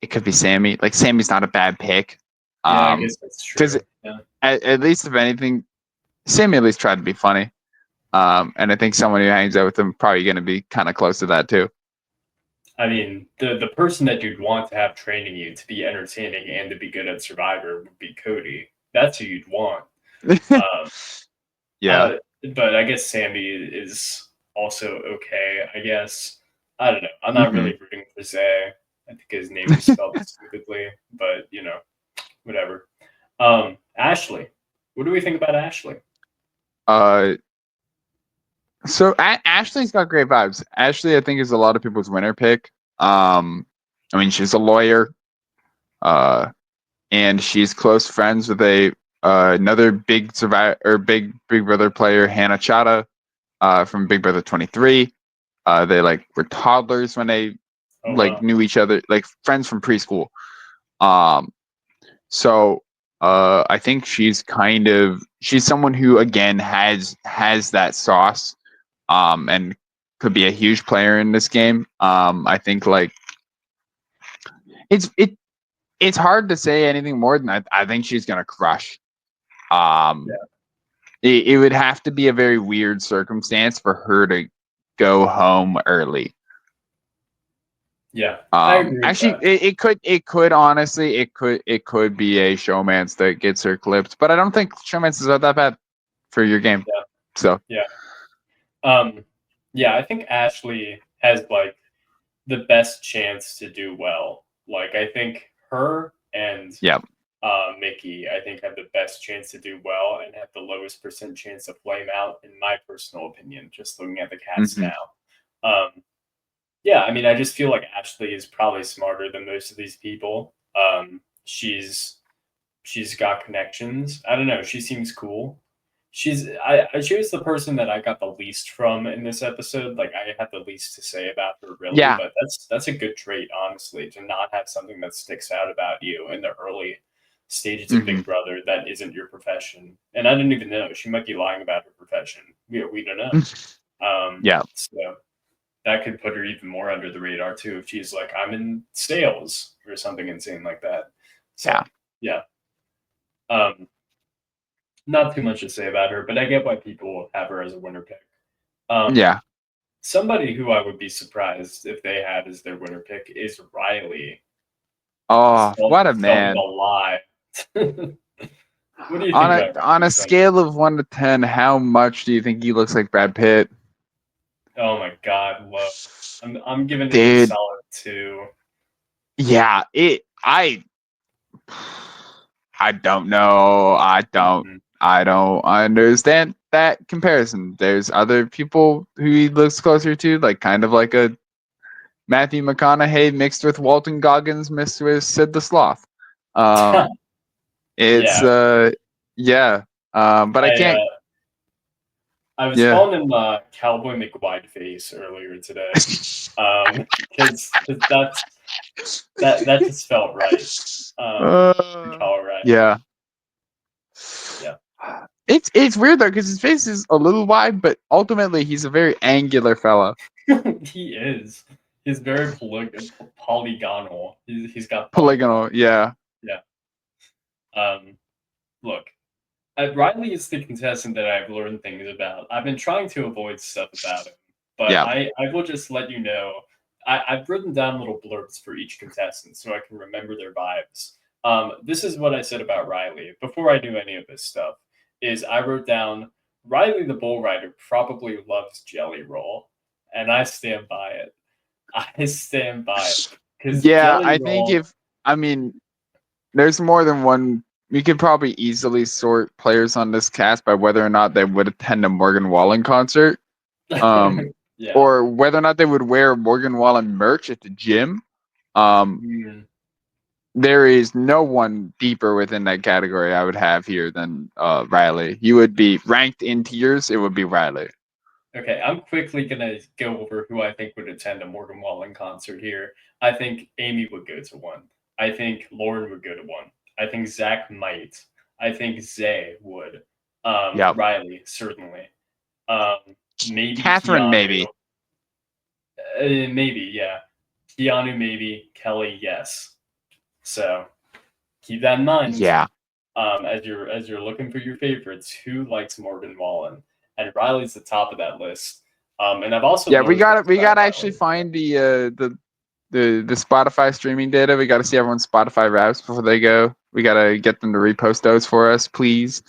it could be Sammy. Like Sammy's not a bad pick. Yeah, I guess that's Because true. Yeah. at least if anything, Sammy at least tried to be funny. And I think someone who hangs out with him probably going to be kind of close to that too. I mean, the person that you'd want to have training you to be entertaining and to be good at Survivor would be Cody. That's who you'd want. Um, Yeah. uh, but I guess Sammy is also okay. I guess I don't know. I'm not Hmm. really rooting for Zay. I think his name is spelled stupidly, but whatever. Ashley, what do we think about Ashley? Uh, So Ashley's got great vibes. Ashley, I think, is a lot of people's winner pick. I mean, she's a lawyer, uh, and she's close friends with a another big survivor or Big Brother player, Hannah Chata, from Big Brother 23. They like were toddlers when they Oh like wow, knew each other, like friends from preschool. Um, so I think she's someone who again has that sauce and could be a huge player in this game. I think like it's it it's hard to say anything more than I think she's gonna crush. Um, yeah, it would have to be a very weird circumstance for her to go home early. Yeah, I agree with Actually, that. it could honestly, it could be a showmance that gets her clipped, but I don't think showmances are that bad for your game. Yeah, So yeah. Um, yeah, I think Ashley has like the best chance to do well. Like I think her and yeah. Mickey, I think have the best chance to do well and have the lowest percent chance to flame out, in my personal opinion. Just looking at the cast Hmm. now. Yeah, I mean, I just feel like Ashley is probably smarter than most of these people. She's got connections. I don't know. She seems cool. She was the person that I got the least from in this episode. Like I had the least to say about her really, Yeah. but that's a good trait, honestly, to not have something that sticks out about you in the early stages of Hmm. Big Brother that isn't your profession. And I didn't even know. She might be lying about her profession. We don't know. Yeah. So that could put her even more under the radar too if she's like, I'm in sales or something insane like that. So Yeah. yeah. Um, not too much to say about her, but I get why people have her as a winner pick. Um, Yeah. somebody who I would be surprised if they had as their winner pick is Riley. Oh, what a Selling the man. lie. What do you think about On Riley a so scale of 1 to 10, how much do you think he looks like Brad Pitt? Oh my god, low. I'm giving it a Dude, solid 2. yeah, I don't know. Mhm. I don't understand that comparison. There's other people who he looks closer to, like kind of like a Matthew McConaughey mixed with Walton Goggins mixed with Sid the Sloth. Um, it's Yeah, yeah. But I I can't. I was Yeah. calling him Cowboy McWideface earlier today, because that just felt right. To uh, call Riley. yeah. Yeah, It's weird though because his face is a little wide, but ultimately he's a very angular fella. he is. He's very polygonal. He's got polygon. Polygonal, yeah. Yeah. Um. Look, Riley is the contestant that I've learned things about. I've been trying to avoid stuff about him, but Yeah. I will just let you know. I've written down little blurbs for each contestant so I can remember their vibes. This is what I said about Riley before I knew any of this stuff. Is I wrote down Riley the bull rider probably loves Jelly Roll, and I stand by it. I stand by it because Yeah, Jelly I think Roll. if I mean there's more than one we could probably easily sort players on this cast by whether or not they would attend a Morgan Wallen concert. Um Yeah. or whether or not they would wear Morgan Wallen merch at the gym. Um Mm. there is no one deeper within that category I would have here than Riley. You would be ranked in tiers, it would be Riley. Okay, I'm quickly gonna go over who I think would attend a Morgan Wallen concert here. I think Amy would go to one. I think Lauren would go to one. I think Zach might. I think Zay would. Yep. Riley certainly. Um, maybe Catherine Keanu. maybe. Maybe yeah. Keanu maybe. Kelly yes. So keep that in mind. Yeah. As you're looking for your favorites, who likes Morgan Wallen? And Riley's the top of that list. And I've also Yeah, we learned got to things we got about to actually Riley. find the Spotify streaming data. We got to see everyone's Spotify raps before they go. We got to get them to repost those for us, please.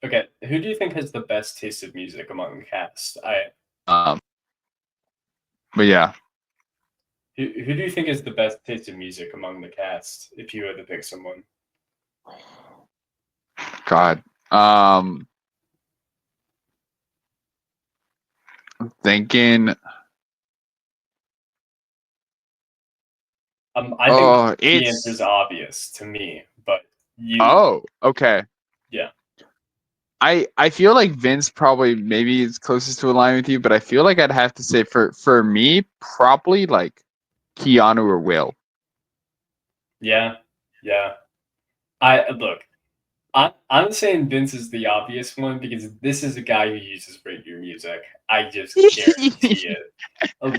Okay, who do you think has the best taste of music among the cast? Um, but yeah, Who do you think is the best taste of music among the cast? If you had to pick someone, God. Thinking. I think Oh, the answer is it's. obvious to me, but you, Oh, okay. yeah, I feel like Vince probably maybe is closest to a line with you, but I feel like I'd have to say for me probably like Keanu or Will. yeah, yeah. I look. I'm saying Vince is the obvious one because this is a guy who uses Rate Your Music. I just guarantee it.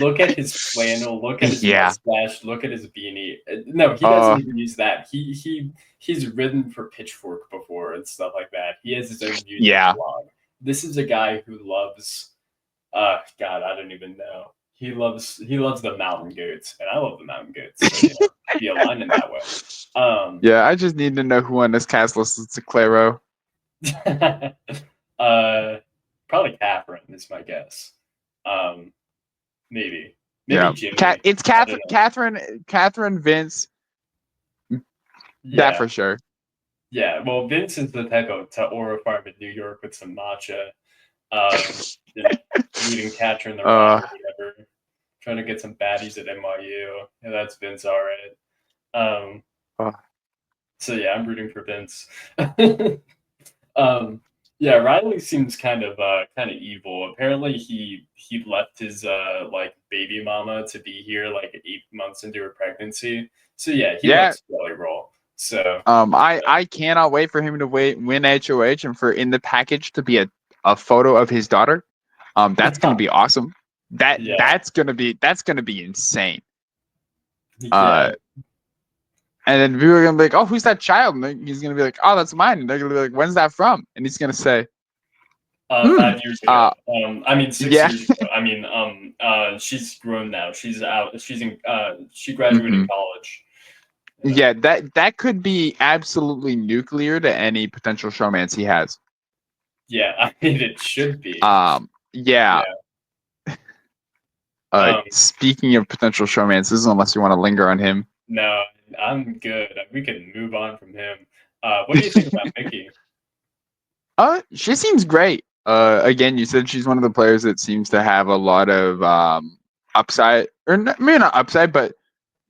Look at his flannel, look at his Yeah. mustache, look at his beanie. No, he doesn't Uh. even use that. He's written for Pitchfork before and stuff like that. He has his own music Yeah. blog. This is a guy who loves God, I don't even know. He loves the mountain goats, and I love the mountain goats. So be aligned in that way. Yeah, I just need to know who on this cast list is Claro. uh, probably Catherine is my guess. Um, maybe Yeah, Jimmy. it's I don't know. Catherine, Vince, that Yeah, for sure. yeah. Well, Vince is the type of to Aura Farm in New York with some matcha. You know, looting Catcher in the Rye Uh, or whatever, trying to get some baddies at NYU. Yeah, that's Vince, all right. Um, uh, so yeah, I'm rooting for Vince. um, yeah, Riley seems kind of evil. Apparently, he left his like baby mama to be here like 8 months into her pregnancy. So yeah, he yeah. lets Riley roll. So I cannot wait for him to win HOH and for in the package to be a photo of his daughter. That's gonna be awesome. yeah, That's gonna be insane. yeah. And then people are gonna be like, "Oh, who's that child?" And he's gonna be like, "Oh, that's mine." And they're gonna be like, "When's that from?" And he's gonna say, "Hmm, 5 years ago. I mean, six yeah, years ago. I mean, she's grown now. She's out. She graduated hmm college. Yeah, yeah." That could be absolutely nuclear to any potential showmance he has. yeah. I mean, it should be. Yeah. Yeah. Speaking of potential showmances, unless you want to linger on him, No, I'm good. We can move on from him. What do you think about Mickey? she seems great. Again, you said she's one of the players that seems to have a lot of upside, or maybe not upside, but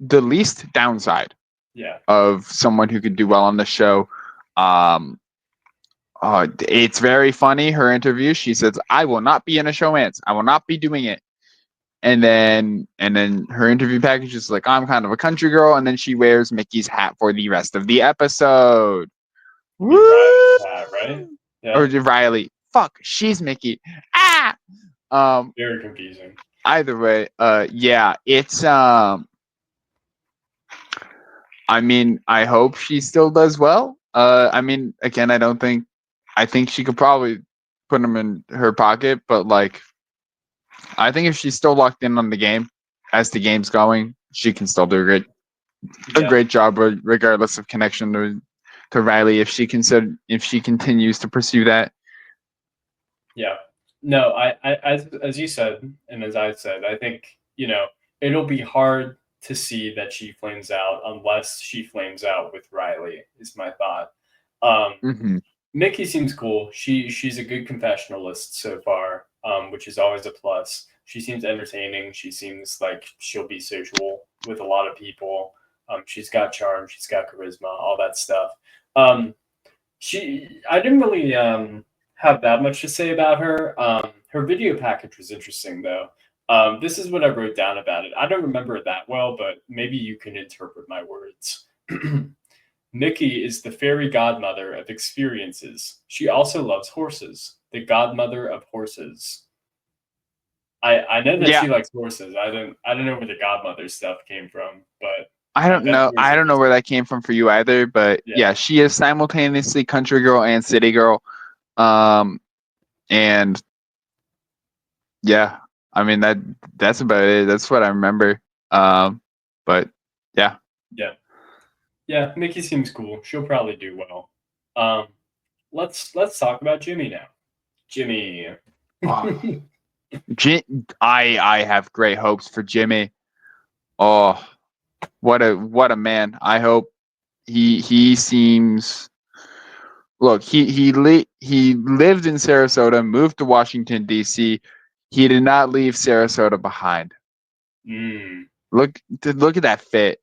the least downside Yeah. of someone who could do well on the show. Um, it's very funny. Her interview, she says, "I will not be in a showmance. I will not be doing it." And then her interview package is like, "I'm kind of a country girl," and then she wears Mickey's hat for the rest of the episode. I mean, Woo! Riley's hat, right? Or Yeah. Riley. Fuck, she's Mickey. Ah. Um. Very confusing. Either way, yeah, it's I mean, I hope she still does well. I mean, again, I think she could probably put them in her pocket, but like, I think if she's still locked in on the game as the game's going, she can still do a Yeah. great job, regardless of connection to Riley. If she continues to pursue that. Yeah. No, as you said, and as I said, I think, it'll be hard to see that she flames out unless she flames out with Riley, is my thought. Um, Hmm Mickey seems cool. She's a good confessionalist so far, which is always a plus. She seems entertaining. She seems like she'll be social with a lot of people. She's got charm. She's got charisma. All that stuff. Um, I didn't really have that much to say about her. Her video package was interesting though. This is what I wrote down about it. I don't remember it that well, but maybe you can interpret my words. Mickey is the fairy godmother of experiences. She also loves horses. The godmother of horses. I know that Yeah, she likes horses. I don't know where the godmother stuff came from, but I don't that know. was I don't know interesting. where that came from for you either, but Yeah, yeah, she is simultaneously country girl and city girl. Um, and yeah, I mean that's about it. That's what I remember. Um, but yeah. yeah, yeah. Mickey seems cool. She'll probably do well. Um, let's talk about Jimmy now. Jimmy. Oh, I have great hopes for Jimmy. Oh, what a man. I hope he seems look, he lived in Sarasota, moved to Washington D.C. He did not leave Sarasota behind. Mm, Look at that fit.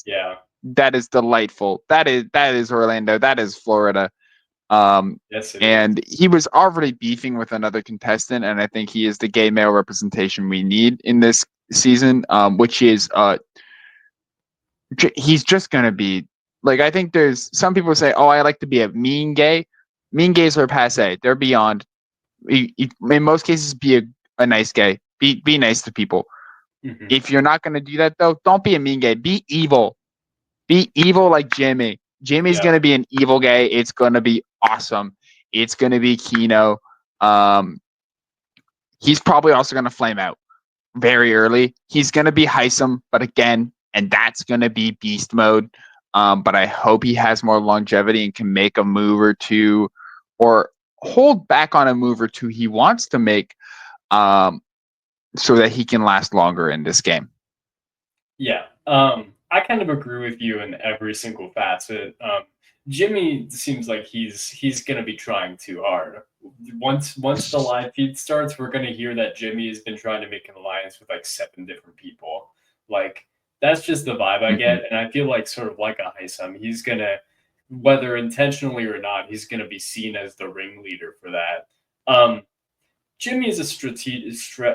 yeah. That is delightful. That is Orlando. That is Florida. Um, Yes, it is. and he was already beefing with another contestant, and I think he is the gay male representation we need in this season. Which is he's just gonna be like, I think there's some people say, "Oh, I like to be a mean gay." Mean gays are passe. They're beyond. In most cases, be a nice gay. Be nice to people. Hmm. If you're not gonna do that though, don't be a mean gay. Be evil. Be evil like Jimmy. Jimmy's Yeah, gonna be an evil gay. It's gonna be awesome. It's gonna be Kino. Um, He's probably also going to flame out very early. He's going to be Heisem, but again, and that's going to be beast mode. But I hope he has more longevity and can make a move or two, or hold back on a move or two he wants to make, so that he can last longer in this game. Yeah. I kind of agree with you in every single facet. Jimmy seems like he's gonna be trying too hard. Once the live feed starts, we're gonna hear that Jimmy has been trying to make an alliance with like 7 different people. Like that's just the vibe I Mm-hmm. get, and I feel like sort of like a Heisem, he's gonna, whether intentionally or not, he's gonna be seen as the ringleader for that. Jimmy is a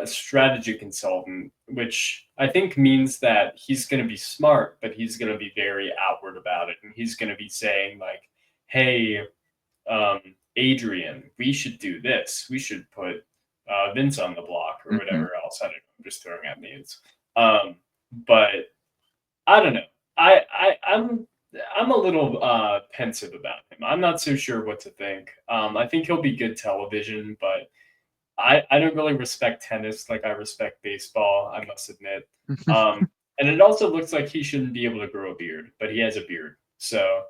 strategy consultant, which I think means that he's going to be smart, but he's going to be very outward about it. And he's going to be saying, like, hey, Adrian, we should do this. We should put Vince on the block or Mm-hmm. whatever else. I don't know. I'm just throwing out names. But I don't know. I'm a little pensive about him. I'm not so sure what to think. I think he'll be good television, but I don't really respect tennis like I respect baseball, I must admit. And it also looks like he shouldn't be able to grow a beard, but he has a beard. So,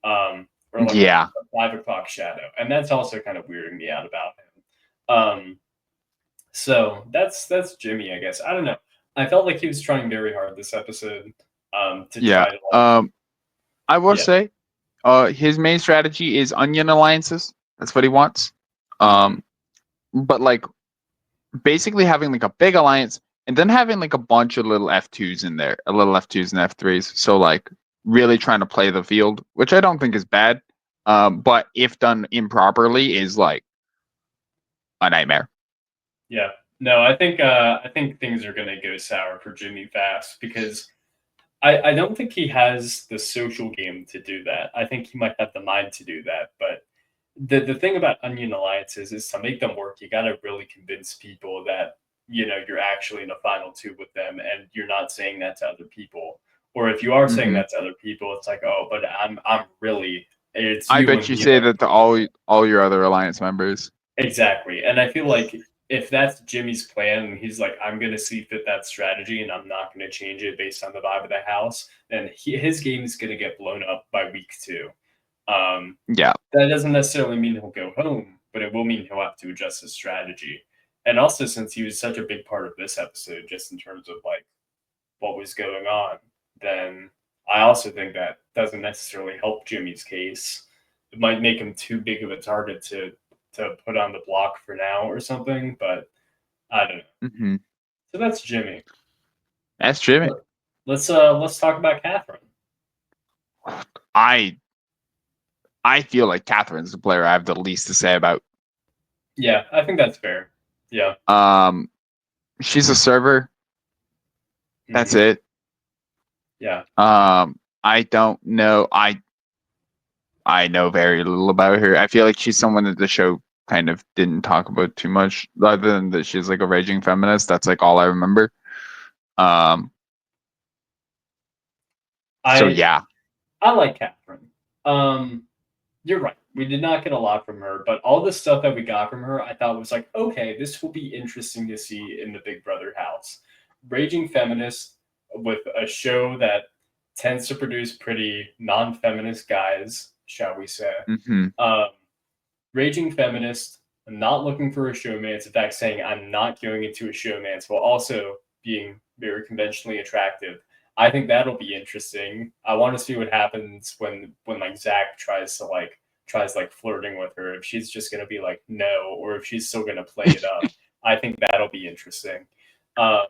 or like a Yeah. 5 o'clock shadow. And that's also kind of weirding me out about him. So that's Jimmy, I guess. I don't know. I felt like he was trying very hard this episode to Yeah. try to like, I will yeah. say, his main strategy is onion alliances. That's what he wants. Mhm. But like basically having like a big alliance and then having like a bunch of little F2s in there, a little F2s and F3s. So like really trying to play the field, which I don't think is bad. But if done improperly, is like a nightmare. Yeah. No, I think things are gonna go sour for Jimmy fast because I don't think he has the social game to do that. I think he might have the mind to do that, but the thing about onion alliances is to make them work, you got to really convince people that you're actually in a final two with them, and you're not saying that to other people. Or if you are saying Hmm. that to other people, it's like, oh, but I'm really, it's I you bet and you me say alone. that to all your other alliance members. Exactly. And I feel like if that's Jimmy's plan and he's like, I'm going to see fit that strategy and I'm not going to change it based on the vibe of the house, then his game is going to get blown up by week two. Um, Yeah. that doesn't necessarily mean he'll go home, but it will mean he'll have to adjust his strategy. And also, since he was such a big part of this episode, just in terms of like what was going on, then I also think that doesn't necessarily help Jimmy's case. It might make him too big of a target to put on the block for now or something, but I don't know. Hmm. So that's Jimmy. That's Jimmy. Let- let's talk about Catherine. I I feel like Catherine's the player I have the least to say about. Yeah, I think that's fair. Yeah. Um, she's a server. That's Hmm. it. Yeah. I don't know. I know very little about her. I feel like she's someone that the show kind of didn't talk about too much, other than that she's like a raging feminist. That's like all I remember. Um, so I yeah. I like Catherine. Um, you're right. We did not get a lot from her, but all the stuff that we got from her, I thought was like, okay, this will be interesting to see in the Big Brother house. Raging feminist with a show that tends to produce pretty non-feminist guys, shall we say. Hmm. Um, Raging feminist, not looking for a showmance. In fact, saying I'm not going into a showmance while also being very conventionally attractive. I think that'll be interesting. I want to see what happens when like Zach tries like flirting with her. If she's just gonna be like no, or if she's still gonna play it up. I think that'll be interesting. Um,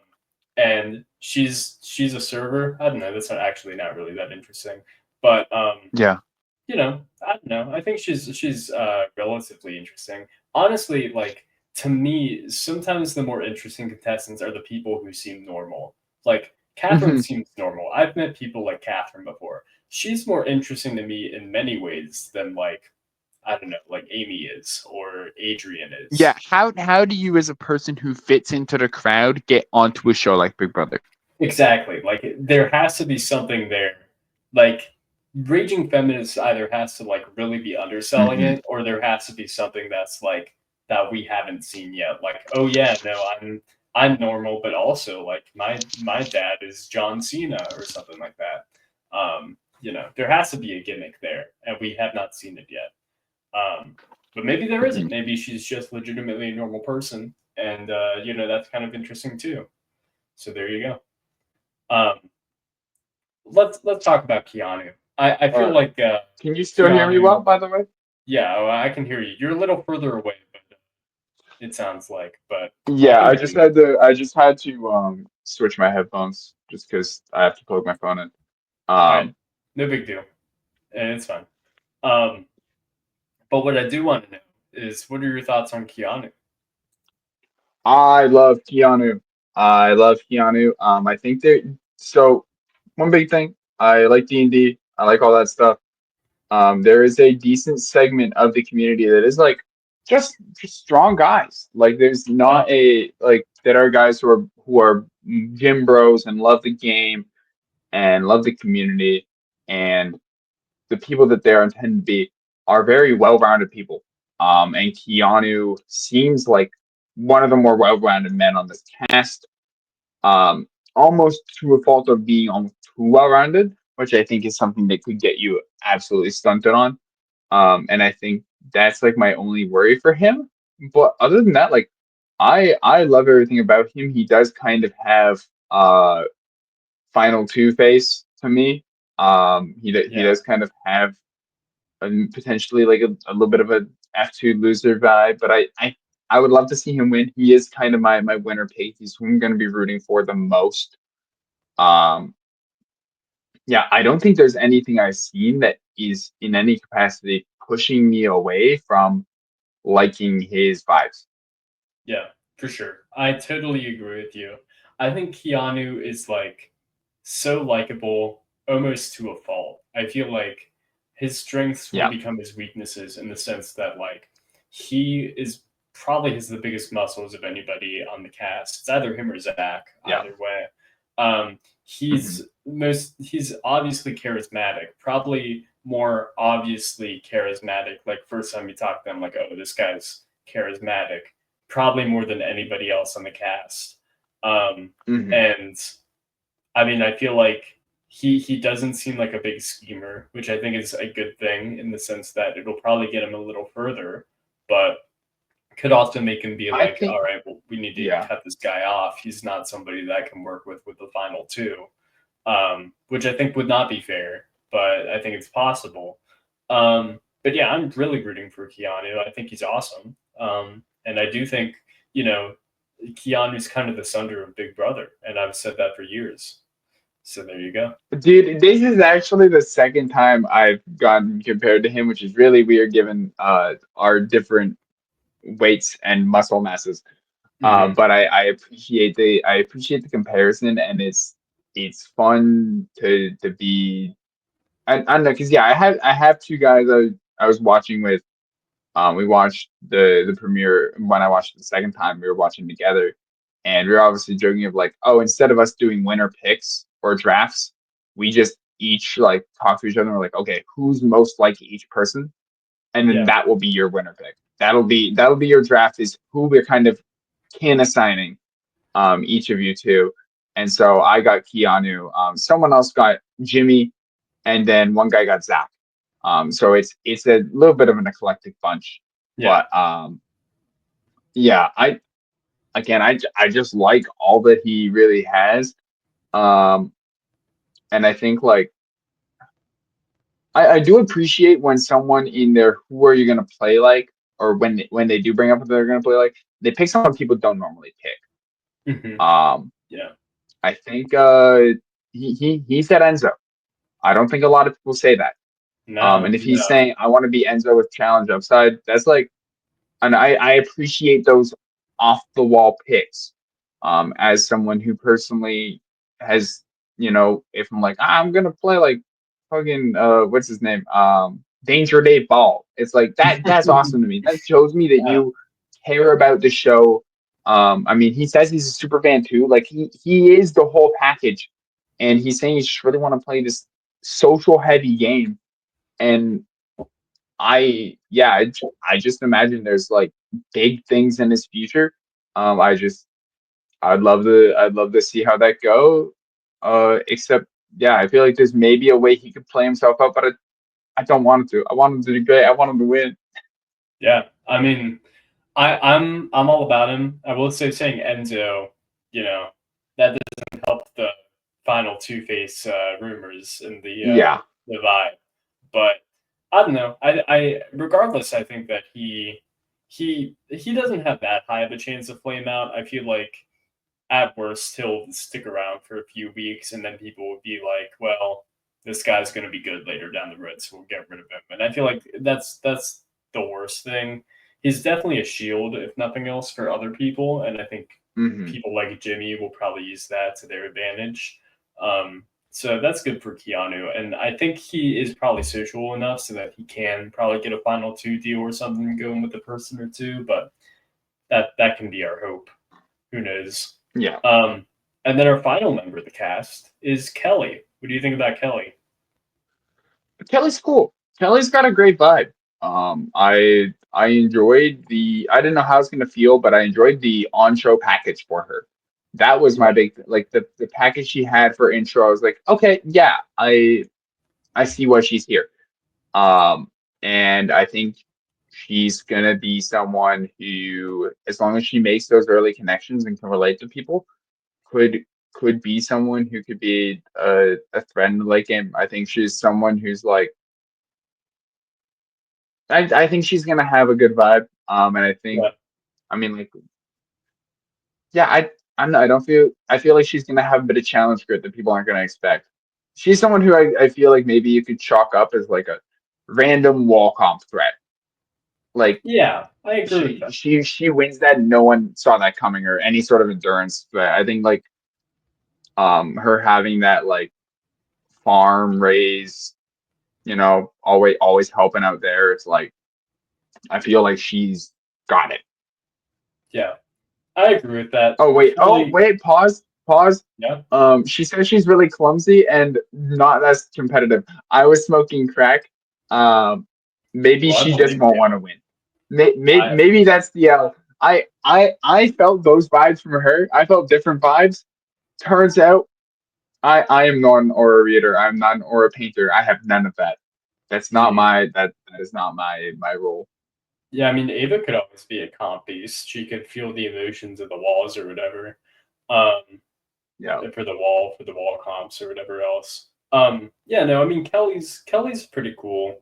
and she's a server. I don't know. That's not really that interesting. But Yeah. I don't know. I think she's relatively interesting. Honestly, like to me, sometimes the more interesting contestants are the people who seem normal. Like Catherine Hmm. seems normal. I've met people like Catherine before. She's more interesting to me in many ways than like I don't know, like Amy is or Adrian Yeah. is. How do you, as a person who fits into the crowd, get onto a show like Big Brother? Exactly. Like there has to be something there. Like raging feminists either has to like really be underselling Hmm. it or there has to be something that's like that we haven't seen yet. Like, oh yeah, no, I'm normal, but also like my dad is John Cena or something like that. There has to be a gimmick there, and we have not seen it yet. But maybe there isn't. Mhm. Maybe she's just legitimately a normal person, and that's kind of interesting too. So there you go. Um, let's talk about Keanu. I feel Uh, like can you still hear me Keanu. well, by the way? Yeah, I can hear you. You're a little further away, but it sounds like, but I Yeah, can hear you. I just had to switch my headphones just because I have to plug my phone in. All right, Um, no big deal, and it's fine. Um, but what I do want to know is, what are your thoughts on Keanu? I love Keanu. I love Keanu. I think that so one big thing. I like D&D. I like all that stuff. There is a decent segment of the community that is like just strong guys. Like there's Yeah, not a like that are guys who are gym bros and love the game and love the community and the people that they are intended to be are very well-rounded people. And Keanu seems like one of the more well-rounded men on this cast, almost to a fault of being almost too well-rounded, which I think is something that could get you absolutely stunted on. And I think that's like my only worry for him. But other than that, like I love everything about him. He does kind of have final two face to me. He yeah, does kind of have potentially like a little bit of a F2 loser vibe, but I would love to see him win. He is kind of my winner pick. He's who I'm going to be rooting for the most. Um, yeah, I don't think there's anything I've seen that is in any capacity pushing me away from liking his vibes. yeah, for sure. I totally agree with you. I think Keanu is like so likable, almost to a fault. I feel like his strengths will Yeah, become his weaknesses in the sense that like he is probably has the biggest muscles of anybody on the cast. It's either him or Zach, yeah, either way. Um, hmm he's obviously charismatic, probably more obviously charismatic. Like first time you talk to them, like, oh, this guy's charismatic, probably more than anybody else on the cast. Um, hmm and I mean, I feel like he doesn't seem like a big schemer, which I think is a good thing in the sense that it'll probably get him a little further, but could also make him be I like, think all right, well, we need to yeah, cut this guy off. He's not somebody that I can work with the final two, which I think would not be fair, but I think it's possible. But yeah, I'm really rooting for Keanu. I think he's awesome, and I do think you know Keanu's kind of the Sunder of Big Brother, and I've said that for years. So there you go. dude, this is actually the second time I've gotten compared to him, which is really weird given our different weights and muscle masses. Hmm. But I appreciate the comparison, and it's fun to be. I don't know because yeah, I have two guys I was watching with. We watched the premiere when I watched it the second time. We were watching together, and we were obviously joking of like, oh, instead of us doing winner picks or drafts, we just each like talk to each other. And we're like, okay, who's most like each person, and then Yeah, that will be your winner pick. That'll be your draft is who we're kind of can assigning each of you to. And so I got Keanu. Someone else got Jimmy, and then one guy got Zach. So it's a little bit of an eclectic bunch, yeah, but yeah, I just like all that he really has. Um, and I think like I do appreciate when someone in there who are you gonna play like, or when they do bring up what they're gonna play like, they pick someone people don't normally pick. hmm, Um, yeah. I think he said Enzo. I don't think a lot of people say that. No, And if he's no, saying I want to be Enzo with challenge upside, that's like, and I appreciate those off the wall picks. As someone who personally has, if I'm like I'm gonna play like fucking what's his name, Danger Dave Ball. It's like that's awesome to me. That shows me that yeah, you care about the show. I mean, he says he's a super fan too. Like he is the whole package, and he's saying he just really want to play this social heavy game. And I just imagine there's like big things in his future. I just I'd love to see how that go. Except yeah, I feel like there's maybe a way he could play himself up, but I don't want him to. I want him to do great. I want him to win. Yeah, I mean, I'm all about him. I will say saying Enzo, you know, that doesn't help the final Two Face rumors and Yeah. the vibe. But I don't know. I regardless, I think that he doesn't have that high of a chance of flame out. I feel like at worst he'll stick around for a few weeks, and then people will be like, well, this guy's going to be good later down the road, so we'll get rid of him. And I feel like that's the worst thing. He's definitely a shield, if nothing else, for other people, and I think Hmm. people like Jimmy will probably use that to their advantage. So that's good for Keanu, and I think he is probably social enough so that he can probably get a final two deal or something going with a person or two. But that can be our hope. Who knows? Yeah. Um, and then our final member of the cast is Kelly. What do you think about Kelly? Kelly's cool. Kelly's got a great vibe. I enjoyed the. I didn't know how I was gonna feel, but I enjoyed the on-show package for her. That was my Yeah, big like the package she had for intro. I was like, okay, yeah, I see why she's here. Um, and I think she's gonna be someone who, as long as she makes those early connections and can relate to people, could could be someone who could be a friend like him. I think she's someone who's like I think she's gonna have a good vibe. And I think yeah, I mean like yeah, I'm not, I don't feel I feel like she's gonna have a bit of challenge grit that people aren't gonna expect. She's someone who I feel like maybe you could chalk up as like a random wall comp threat. Like yeah. I agree with that. she wins that, no one saw that coming, or any sort of endurance. But I think like her having that like farm raised, always helping out there. It's like I feel like she's got it. Yeah, I agree with that. Oh Kelly, wait, pause. yeah. She says she's really clumsy and not as competitive. I was smoking crack. Um, maybe Well, I she just believe won't you. want to win. I Maybe that's the L. I felt those vibes from her. I felt different vibes. Turns out I am not an aura reader. I'm not an aura painter. I have none of that. That's not mm, that is not my role. yeah. I mean, Ava could always be a comp piece. She could feel the emotions of the walls or whatever. Um, Yeah. for the wall comps or whatever else. Yeah, no, I mean Kelly's pretty cool.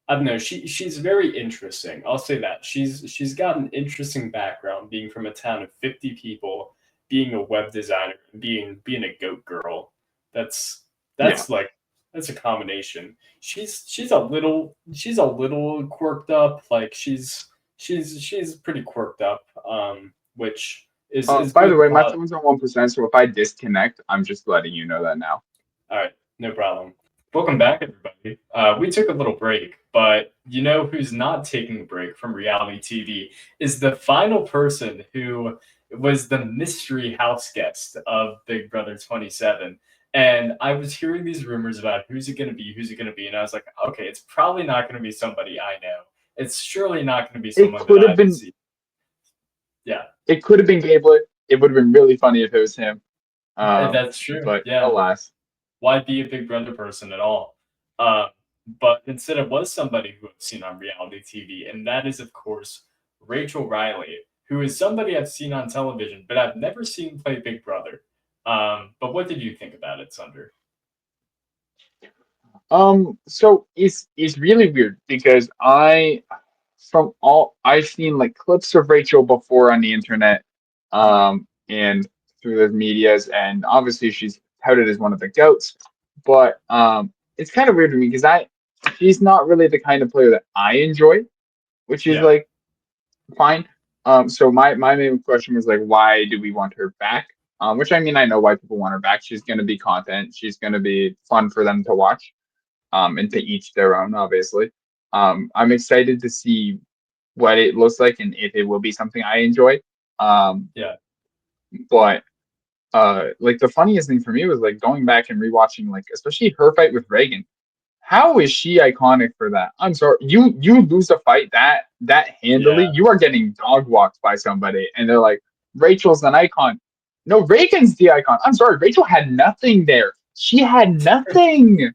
I don't know. She's very interesting. I'll say that she's got an interesting background, being from a town of 50 people, being a web designer, and being a goat girl. That's Yeah. that's like that's a combination. She's a little quirked up. Like she's pretty quirked up. Which is By the good. way, my phone's on 1%, so if I disconnect, I'm just letting you know that now. All right, no problem. Welcome back, everybody. We took a little break, but you know who's not taking a break from reality TV is the final person who was the mystery house guest of Big Brother 27. And I was hearing these rumors about who's it going to be, and I was like, okay, it's probably not going to be somebody I know. It's surely not going to be It someone that could have I've been seen. Yeah, it could have been Gablet. It would have been really funny if it was him. that's true. But Yeah, alas. why be a Big Brother person at all? Uh, but instead, it was somebody who I've seen on reality TV, and that is, of course, Rachel Riley, who is somebody I've seen on television, but I've never seen play Big Brother. But what did you think about it, Sunder? So it's really weird because from all I've seen like clips of Rachel before on the internet, Mhm. and through the medias, and obviously she's touted as one of the goats. But it's kind of weird to me because she's not really the kind of player that I enjoy, which is Yeah, like fine. So my main question was like, why do we want her back? Which I mean, I know why people want her back. She's going to be content. She's going to be fun for them to watch. And to each their own, obviously. I'm excited to see what it looks like and if it will be something I enjoy. Um, yeah, but like the funniest thing for me was like going back and rewatching like especially her fight with Reagan. how is she iconic for that? I'm sorry, you lose a fight that handily, Yeah. you are getting dog walked by somebody, and they're like, Rachel's an icon. No, Reagan's the icon. I'm sorry, Rachel had nothing there. She had nothing.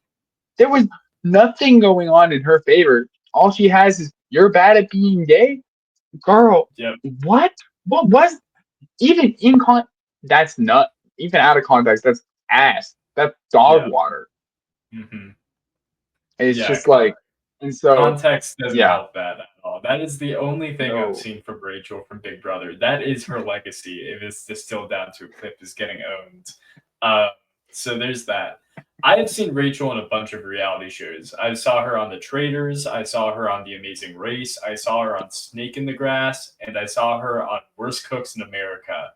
There was nothing going on in her favor. All she has is you're bad at being gay, girl. Yep. What? What was even in That's not even out of context. That's ass. That's dog Yeah. water. Hmm. It's Yeah. just like, and so Context doesn't yeah, help that at all. That is the only thing I've no, seen from Rachel from Big Brother. That is her legacy. If it's distilled down to a clip, is getting owned. Uh, so there's that. I have seen Rachel in a bunch of reality shows. I saw her on The Traitors. I saw her on The Amazing Race. I saw her on Snake in the Grass, and I saw her on Worst Cooks in America.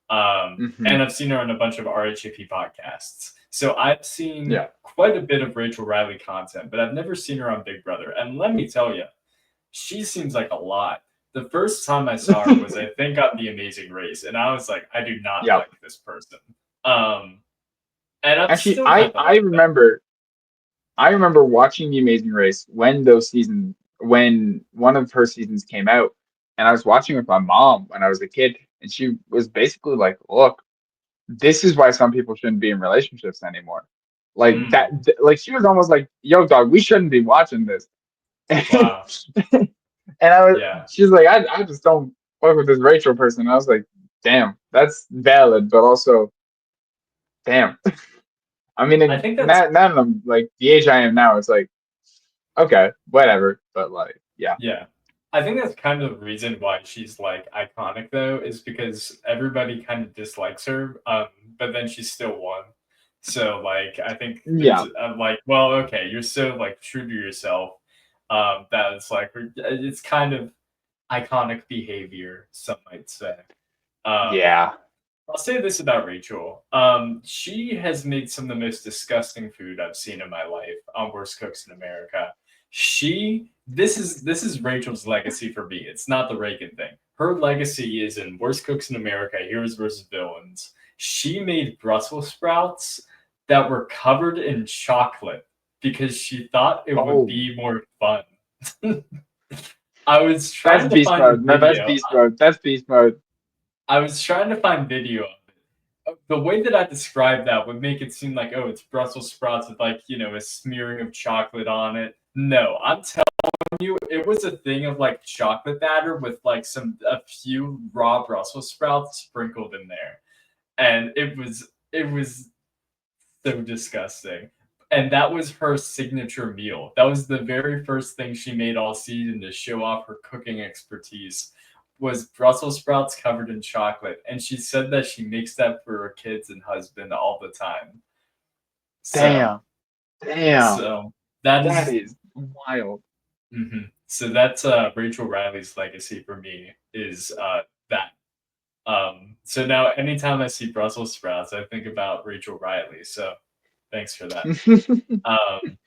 hmm And I've seen her on a bunch of RHAP podcasts. So I've seen yeah. quite a bit of Rachel Riley content, but I've never seen her on Big Brother. And let me tell you, she seems like a lot. The first time I saw her was, I think, on The Amazing Race, and I was like, I do not Yep. like this person. Um, and I'm Actually, still kind of like that. I remember watching The Amazing Race when those seasons, when one of her seasons came out, and I was watching with my mom when I was a kid, and she was basically like, "Look, this is why some people shouldn't be in relationships anymore." Like Mm, that, like she was almost like, "Yo, dog, we shouldn't be watching this." wow. And Yeah. she's like, I just don't fuck with this Rachel person. I was like, damn, that's valid, but also, damn. I mean, I think that's, now that I'm like the age I am now, it's like, okay, whatever. But like, yeah, yeah. I think that's kind of the reason why she's like iconic though, is because everybody kind of dislikes her, but then she still won. So like, I think there's yeah, like, well, okay, you're so like true to yourself, that it's like it's kind of iconic behavior, some might say. Um, yeah. I'll say this about Rachel. She has made some of the most disgusting food I've seen in my life on Worst Cooks in America. This is Rachel's legacy for me. It's not the Reagan thing. Her legacy is in Worst Cooks in America, Heroes versus Villains. She made Brussels sprouts that were covered in chocolate because she thought it would Oh, be more fun. I was that's trying to beast find a mode. No, that's video. beast mode. That's beast mode. I was trying to find video of it. The way that I described that would make it seem like, oh, it's Brussels sprouts with like, a smearing of chocolate on it. No, I'm telling you, it was a thing of like chocolate batter with like a few raw Brussels sprouts sprinkled in there. And it was so disgusting. And that was her signature meal. That was the very first thing she made all season to show off her cooking expertise was Brussels sprouts covered in chocolate. And she said that she makes that for her kids and husband all the time. So Damn, damn. so that That is is wild. so that's Rachel Riley's legacy for me is that. So now anytime I see Brussels sprouts, I think about Rachel Riley. So thanks for that. Um,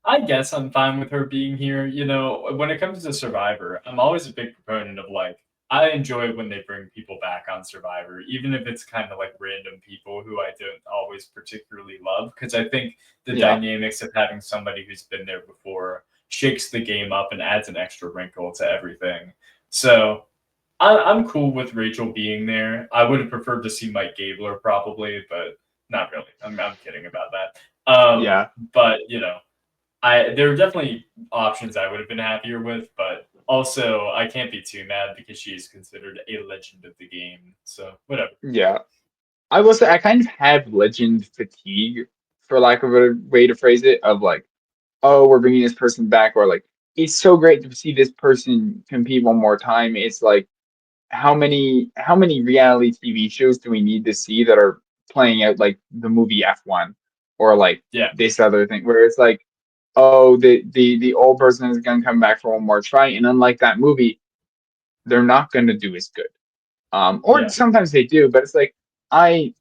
I guess I'm fine with her being here. When it comes to Survivor, I'm always a big proponent of like I enjoy when they bring people back on Survivor, even if it's kind of like random people who I don't always particularly love, because I think the Yeah, dynamics of having somebody who's been there before shakes the game up and adds an extra wrinkle to everything. So I'm cool with Rachel being there. I would have preferred to see Mike Gabler probably, but not really. I'm kidding about that. yeah, But there are definitely options I would have been happier with, but also I can't be too mad because she's considered a legend of the game. So whatever. yeah. I will say I kind of have legend fatigue, for lack of a way to phrase it, of like, oh, we're bringing this person back, or like, it's so great to see this person compete one more time. It's like, how many reality TV shows do we need to see that are playing out like the movie F1 or like Yeah, this other thing where it's like, oh, the old person is gonna come back for one more try, and unlike that movie, they're not gonna do as good. Or yeah, sometimes they do, but it's like I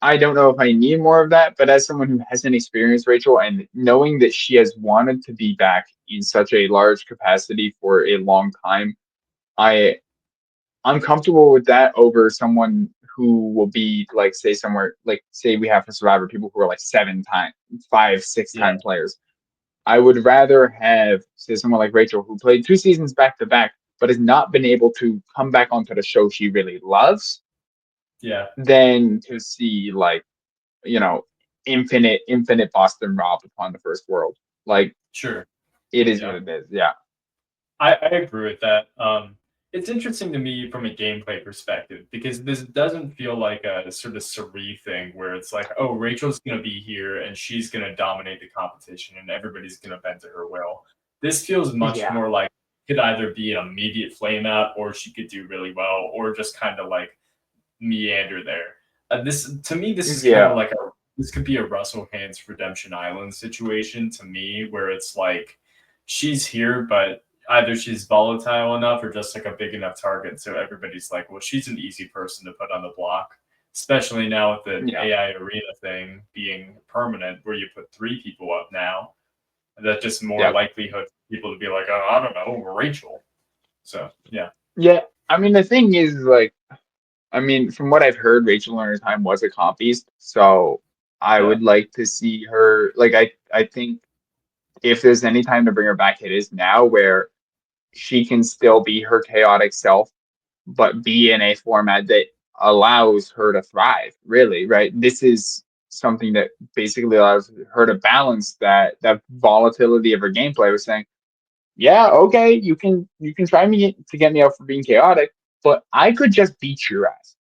I don't know if I need more of that, but as someone who hasn't experienced Rachel and knowing that she has wanted to be back in such a large capacity for a long time, I I'm comfortable with that over someone who will be like, say somewhere, like say we have for Survivor people who are like 7 time, 5, 6 time Yeah, players. I would rather have, say, someone like Rachel who played 2 seasons back to back, but has not been able to come back onto the show she really loves, yeah, than to see like, you know, infinite Boston Rob upon the first world. Like, sure. it is what Yeah. it is. Yeah. I agree with that. It's interesting to me from a gameplay perspective because this doesn't feel like a sort of Sari thing where it's like, oh, Rachel's going to be here and she's going to dominate the competition and everybody's going to bend to her will. This feels much Yeah. more like it could either be an immediate flame out or she could do really well or just kind of like meander there. This to me, this is kind of Yeah. like a this could be a Russell Hands Redemption Island situation to me, where it's like she's here, but either she's volatile enough or just like a big enough target, so everybody's like, well, she's an easy person to put on the block. Especially now with the Yeah. AI arena thing being permanent, where you put 3 people up now, that's just more Yeah. likelihood for people to be like, oh, I don't know, Rachel. So yeah, Yeah. I mean, the thing is, like, I mean, from what I've heard, Rachel in her time was a comp beast, so I yeah, would like to see her. Like, I think if there's any time to bring her back, it is now, where she can still be her chaotic self, but be in a format that allows her to thrive. Really, right? This is something that basically allows her to balance that volatility of her gameplay with saying, yeah, okay, you can try me to get me out for being chaotic, but I could just beat your ass,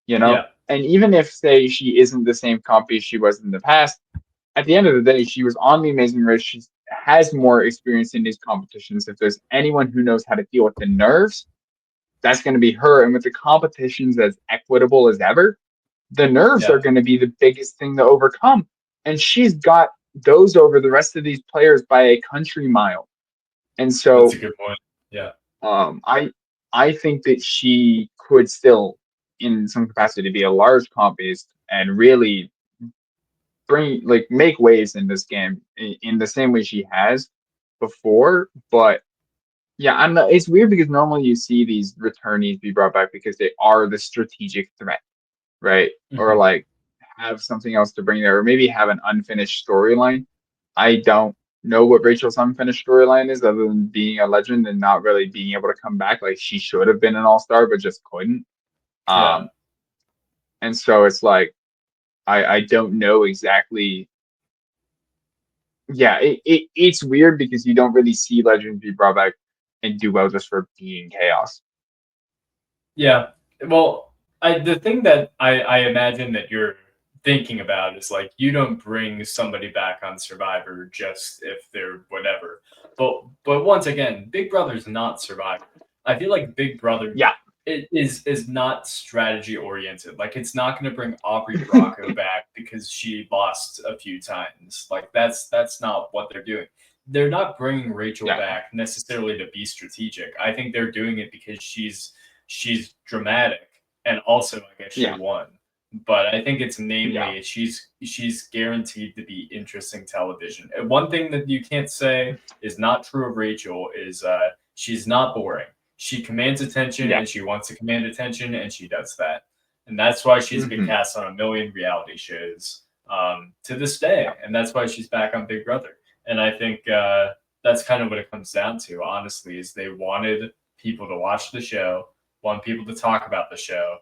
you know? yeah, And even if, say, she isn't the same compy she was in the past, at the end of the day, she was on the Amazing Race. She has more experience in these competitions. If there's anyone who knows how to deal with the nerves, that's going to be her. And with the competitions as equitable as ever, the nerves are yeah. going to be the biggest thing to overcome. And she's got those over the rest of these players by a country mile. And That's a so good point. Yeah, um, I I think that she could still, in some capacity, be a large comp beast and really bring like make waves in this game in the same way she has before. But yeah, I'm not, it's weird because normally you see these returnees be brought back because they are the strategic threat, right? Or hmm, like have something else to bring there, or maybe have an unfinished storyline. I don't know what Rachel's unfinished storyline is other than being a legend and not really being able to come back. Like, she should have been an all-star but just couldn't. yeah. Um, and so it's like I don't know exactly. Yeah, it's weird because you don't really see legends be brought back and do well just for being chaos. Yeah. Well, the thing that I imagine that you're thinking about is like you don't bring somebody back on Survivor just if they're whatever. But once again, Big Brother's not Survivor. I feel like Big Brother Yeah. it is not strategy oriented. Like it's not going to bring Aubrey Bracco back because she lost a few times. Like that's not what they're doing. They're not bringing Rachel Yeah. back necessarily to be strategic. I think they're doing it because she's dramatic and also I guess she Yeah. won. But I think it's Yeah. mainly she's guaranteed to be interesting television. And one thing that you can't say is not true of Rachel is she's not boring. She commands attention Yeah. and she wants to command attention and she does that. And that's why she's been Hmm. cast on a million reality shows to this day. Yeah. And that's why she's back on Big Brother. And I think that's kind of what it comes down to, honestly, is they wanted people to watch the show, want people to talk about the show,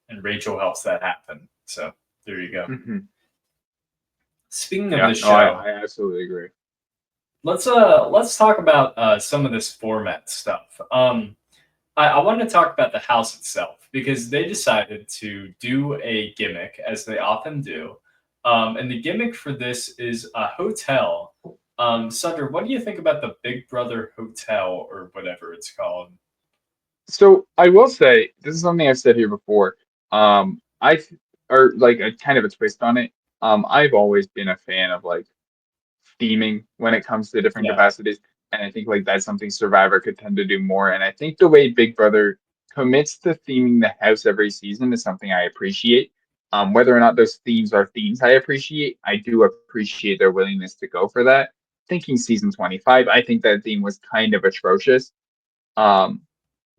and Rachel helps that happen. So there you go. Hmm. Speaking of Yeah. the No, I, show, I absolutely agree. let's talk about some of this format stuff. I want to talk about the house itself because they decided to do a gimmick as they often do, and the gimmick for this is a hotel. Sunder, what do you think about the Big Brother Hotel or whatever it's called? So I will say this is something I've said here before. I or like a kind of a twist on it. I've always been a fan of like theming when it comes to different Yeah, capacities, and I think like that's something Survivor could tend to do more. And I think the way Big Brother commits to theming the house every season is something I appreciate. Whether or not those themes are themes I appreciate, I do appreciate their willingness to go for that. Thinking season 25, I think that theme was kind of atrocious. Um,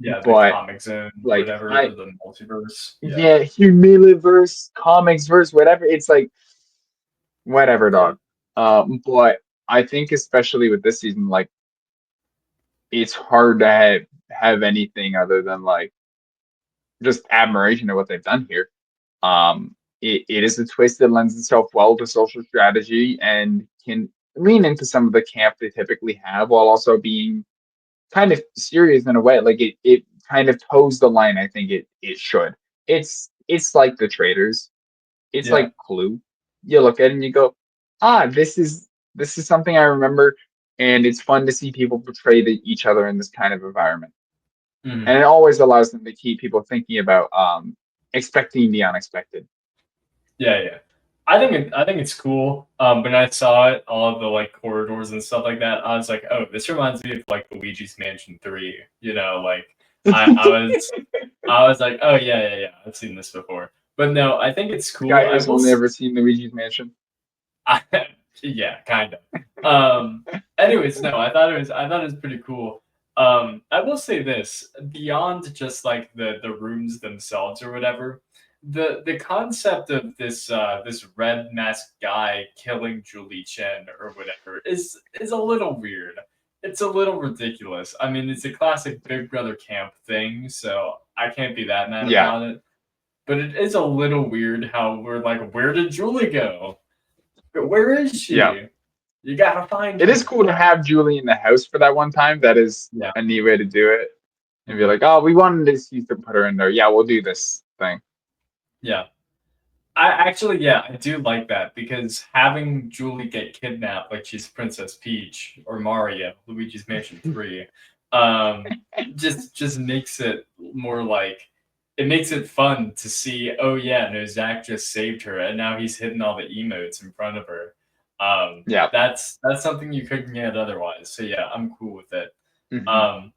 Yeah, the but comic zone, like whatever, or the multiverse. Yeah, yeah, Humiliverse, comics verse, whatever. It's like whatever, yeah, dog. But I think especially with this season, like it's hard to have anything other than like just admiration of what they've done here. It is a twist that lends itself well to social strategy and can lean into some of the camp they typically have while also being kind of serious in a way. Like it kind of toes the line. I think it should. It's like the traders. It's yeah. like Clue. You look at it and you go, ah, this is something I remember, and it's fun to see people portray each other in this kind of environment. Mhm. And it always allows them to keep people thinking about expecting the unexpected. Yeah, yeah. I think it's cool. When I saw it, all of the like corridors and stuff like that, I was like, oh, this reminds me of like Luigi's Mansion 3. You know, like I was like, oh yeah, yeah, yeah, I've seen this before. But no, I think it's cool. Guy I who's will only ever seen Luigi's Mansion. I, yeah, kind of. Anyways, no, I thought it was pretty cool. I will say this, beyond just like the rooms themselves or whatever, the concept of this red masked guy killing Julie Chen or whatever is a little weird. It's a little ridiculous. I mean, it's a classic Big Brother camp thing, so I can't be that mad Yeah, about it. But it is a little weird how we're like, where did Julie go? Where is yeah. she? You gotta find It is her. cool to have Julie in the house for that one time. That is Yeah. a neat way to do it. And be Mhm. like, oh, we wanted to see to put her in there. Yeah, we'll do this thing. Yeah. I actually, yeah, I do like that because having Julie get kidnapped like she's Princess Peach or Mario, Luigi's Mansion 3, um, just makes it more like it makes it fun to see, oh yeah, no, Zach just saved her and now he's hidden all the emotes in front of her. Yeah. That's something you couldn't get otherwise. So yeah, I'm cool with it. hmm Um,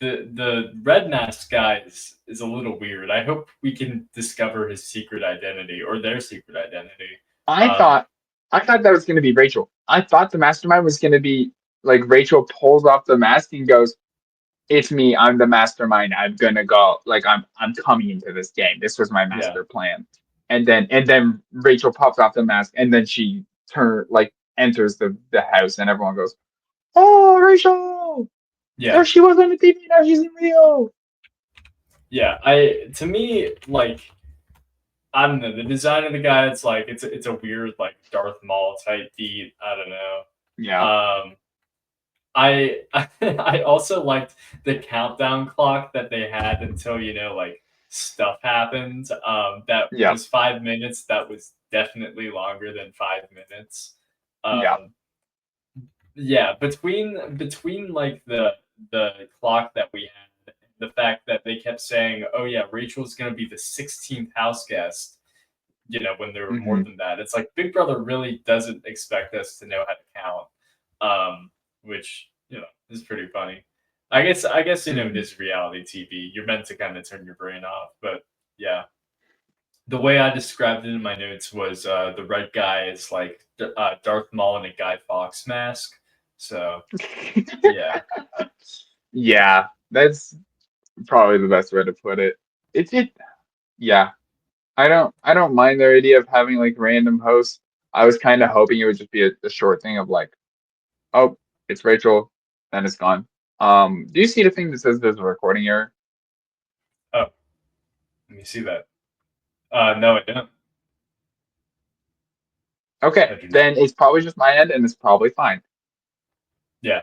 the red mask guy is a little weird. I hope we can discover his secret identity or their secret identity. I Um, thought I thought that was gonna be Rachel. I thought the mastermind was gonna be like Rachel pulls off the mask and goes, it's me, I'm the mastermind. I'm gonna go like I'm coming into this game. This was my yeah, master plan. And then Rachel pops off the mask and then she enters the house and everyone goes, oh Rachel! There yeah, she was on the TV, now she's in Rio. yeah. I to me like I don't know the design of the guy. It's like it's a weird like Darth Maul type beat. I don't know. Yeah, Um, I I also liked the countdown clock that they had until like stuff happened. That yeah, was 5 minutes. That was definitely longer than 5 minutes. yeah. Um, yeah, between like the clock that we had, the fact that they kept saying, "Oh yeah, Rachel's gonna be the 16th house guest." When there were more hmm than that, it's like Big Brother really doesn't expect us to know how to count, which is pretty funny. I guess it hmm is reality TV. You're meant to kind of turn your brain off, but yeah, the way I described it in my notes was the red guy is like Darth Maul in a Guy Fawkes mask. So yeah, Yeah, that's probably the best way to put it. It yeah. I don't mind their idea of having like random hosts. I was kind of hoping it would just be a short thing of like, oh, it's Rachel, then it's gone. Do you see the thing that says there's a recording error? oh, let me see that. No, I don't. Okay, I do not. then it's probably just my end and it's probably fine. Yeah,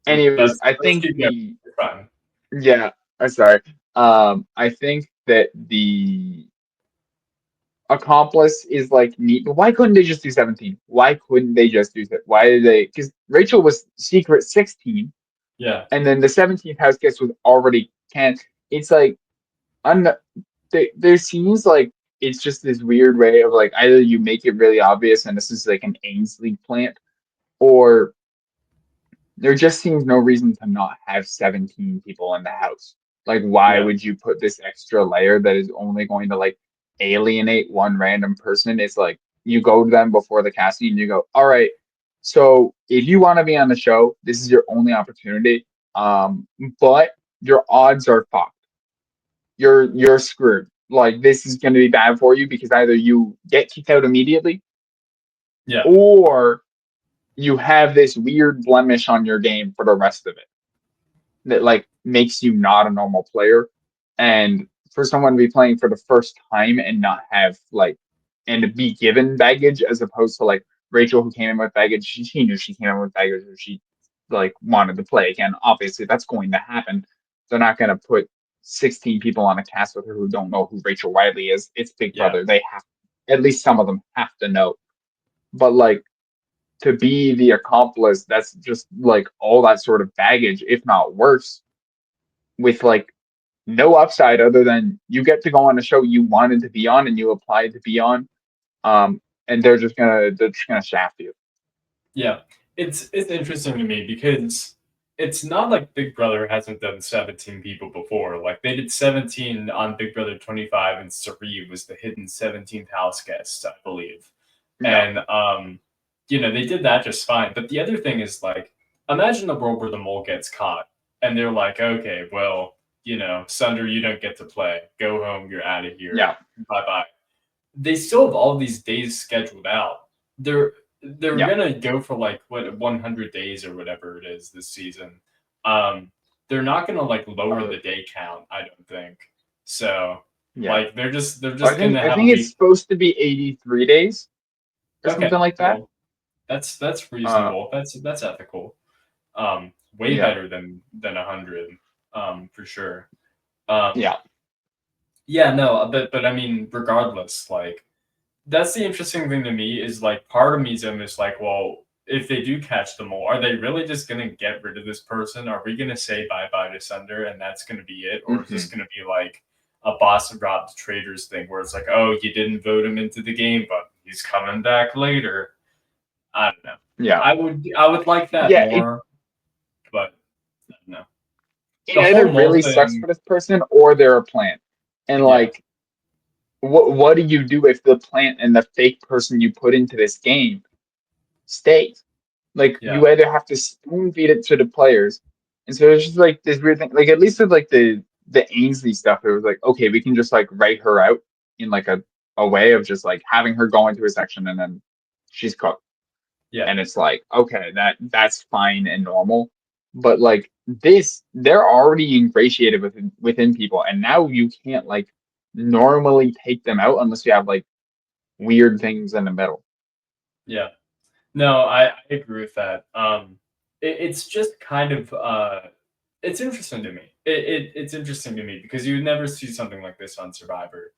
Anyways, I let's think keep going. the It's fine. yeah, I'm sorry. I think that the accomplice is like neat, but why couldn't they just do 17? Why couldn't they just do that? Why did they? Because Rachel was secret 16, Yeah, and then the 17th house guest was already can. It's like I'm there seems like it's just this weird way of like either you make it really obvious and this is like an Ainsley plant, or there just seems no reason to not have 17 people in the house. Like, why yeah, would you put this extra layer that is only going to like alienate one random person? It's like you go to them before the casting and you go, all right, so if you want to be on the show, this is your only opportunity. But your odds are fucked. you're screwed. Like this is going to be bad for you because either you get kicked out immediately Yeah. or you have this weird blemish on your game for the rest of it that like makes you not a normal player. And for someone to be playing for the first time and not have like and to be given baggage as opposed to like Rachel who came in with baggage, she knew she came in with baggage or she like wanted to play again. Obviously that's going to happen. They're not gonna put 16 people on a cast with her who don't know who Rachel Wiley is. It's Big Yeah. Brother. They have at least some of them have to know. But like to be the accomplice, that's just like all that sort of baggage, if not worse, with like no upside other than you get to go on a show you wanted to be on and you applied to be on. And they're just gonna shaft you. Yeah, it's interesting to me because it's not like Big Brother hasn't done 17 people before. Like they did 17 on Big Brother 25, and Sari was the hidden 17th house guest, I believe. Yeah. And they did that just fine. But the other thing is like, imagine the world where the mole gets caught, and they're like, okay, well, Sunder, you don't get to play. Go home. You're out of here. Yeah. Bye bye. They still have all these days scheduled out. They're Yeah. gonna go for like what 100 days or whatever it is this season. Um, they're not gonna like lower the day count, I don't think. So Yeah. like they're I just think gonna I have think it's the supposed to be 83 days or okay. something like that. Well, that's Uh reasonable. That's ethical. Way yeah. better than 100. For sure. Um, Yeah. yeah, no, but I mean, regardless, like that's the interesting thing to me is like part of me's is like, well, if they do catch the mole, are they really just gonna get rid of this person? Are we gonna say bye bye to Sunder and that's gonna be it? Or is this Hmm. gonna be like a Boston Rob Traders thing where it's like, oh, you didn't vote him into the game, but he's coming back later. I don't know. Yeah. I would like that Yeah, it more, but I don't know. it The either whole mole really sucks thing, for this person or they're a plant. And yeah, like what do you do if the plant and the fake person you put into this game stays? Like yeah, you either have to spoon feed it to the players, and so it's just like this weird thing. Like at least with like the Ainsley stuff, it was like okay, we can just like write her out in like a way of just like having her go into a section and then she's cooked, yeah, and it's like okay, that's fine and normal. But like this, they're already ingratiated within people, and now you can't like normally take them out unless you have like weird things in the middle. yeah. No, I agree with that. It's just kind of it's interesting to me. It's interesting to me because you would never see something like this on Survivor.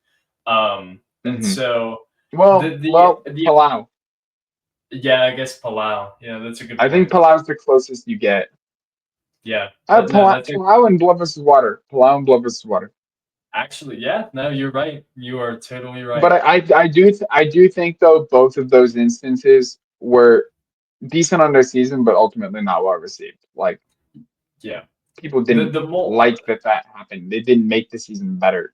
And Hmm. so Well, the Palau. yeah, I guess Palau. Yeah, that's a good I think point. Palau's the closest you get. Yeah, no, that's a Palau and Blood versus Water. Palau and Blood versus Water. actually yeah. No, you're right. You are totally But right. I do think though both of those instances were decent on their season, but ultimately not well received. Like Yeah, people the didn't the mole. like that happened. They didn't make the season better.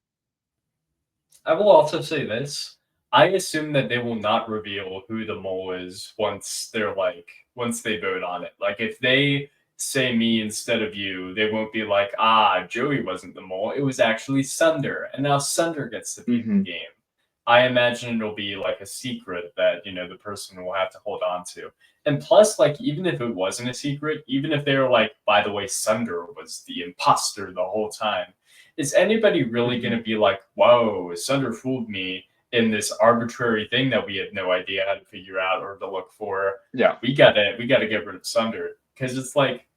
I will also say this. I assume that they will not reveal who the mole is once they vote on it. Like if they say me instead of you, they won't be like, Joey wasn't the mole. It was actually Sunder. And now Sunder gets to be in Hmm. the game. I imagine it'll be like a secret that, the person will have to hold on to. And plus, like, even if it wasn't a secret, even if they were like, by the way, Sunder was the imposter the whole time, is anybody really Hmm. going to be like, whoa, Sunder fooled me in this arbitrary thing that we had no idea how to figure out or to look for? Yeah. We gotta get rid of Sunder because it's like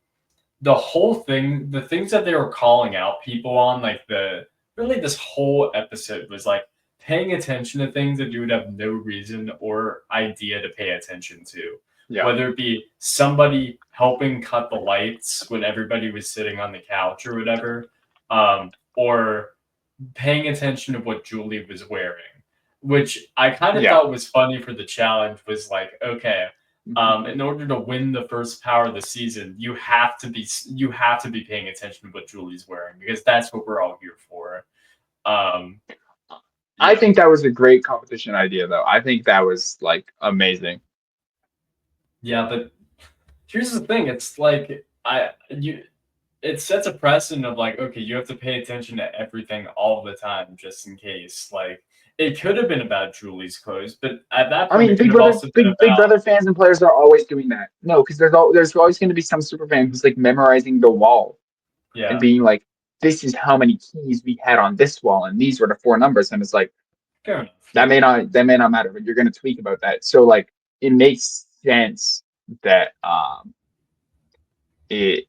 the whole thing, the things that they were calling out people on, like this whole episode was like paying attention to things that you would have no reason or idea to pay attention to. Yeah. Whether it be somebody helping cut the lights when everybody was sitting on the couch or whatever, or paying attention to what Julie was wearing, which I kind of Yeah. thought was funny for the challenge. Was like, okay, Hmm. in order to win the first power of the season, you have to be paying attention to what Julie's wearing because that's what we're all here for. Um, I yeah, think that was a great competition idea though. I think that was like amazing. yeah, but here's the thing: it's like I you. it sets a precedent of like, okay, you have to pay attention to everything all the time just in case. Like it could have been about Julie's clothes, but at that I point mean, it could have also been Big about Brother fans and players are always doing that. No, because there's always going to be some super fan who's like memorizing the wall and yeah, being like, "This is how many keys we had on this wall, and these were the four numbers." And it's like fair enough. Yeah. that may not matter, but you're going to tweak about that. So like, it makes sense that it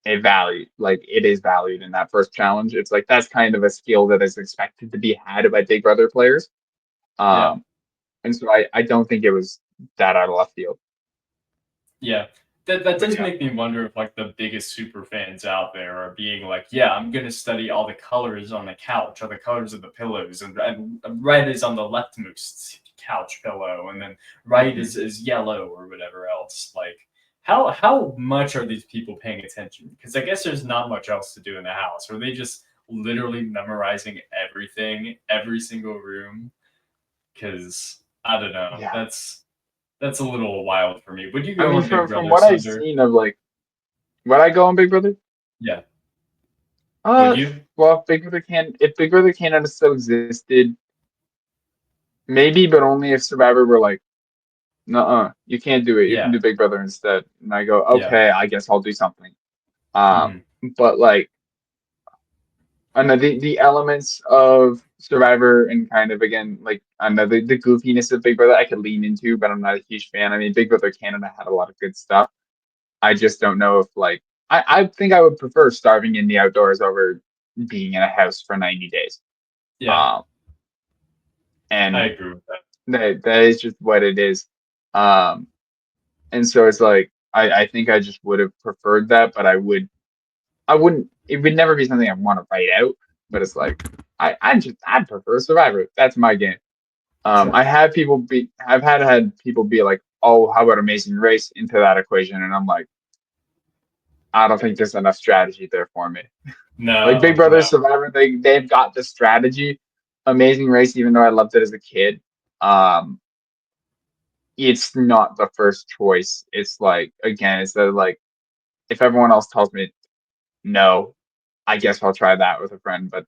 it is valued in that first challenge. It's like that's kind of a skill that is expected to be had by Big Brother players. Yeah. Um, and so I don't think it was that out of left field. Yeah. That But does yeah. make me wonder if like the biggest super fans out there are being like, yeah, I'm gonna study all the colors on the couch or the colors of the pillows, and red is on the leftmost couch pillow, and then right Mhm. is yellow or whatever else. Like how much are these people paying attention? Because I guess there's not much else to do in the house. Are they just literally memorizing everything, every single room? Because I don't know. Yeah. That's a little wild for me. Would you I go mean, on Big from Brother what I've Sunder? seen of like what I go on Big Brother, Yeah. Would uh, you? well, if Big Brother Canada still existed, maybe, but only if Survivor were like, "Nuh-uh, you can't do it. You can Yeah. do Big Brother instead." And I go, Yeah. "Okay, I guess I'll do something." Um, Mhm. but like, I know the elements of Survivor and kind of again like I know the goofiness of Big Brother I could lean into, but I'm not a huge fan. I mean, Big Brother Canada had a lot of good stuff. I just don't know if like I think I would prefer starving in the outdoors over being in a house for 90 days. Yeah. Um, I and agree with that. that is just what it is. Um, and so it's like I think I just would have preferred that, but I wouldn't it would never be something I want to write out. But it's like I'd prefer Survivor. That's my game. Sure. I've had people be like, oh, how about Amazing Race into that equation, and I'm like, I don't think there's enough strategy there for me. Like Big No, Brother no. Survivor, they've got the strategy. Amazing Race, even though I loved it as a kid, um, it's not the first choice. It's like again, it's like if everyone else tells me no, I guess I'll try that with a friend, but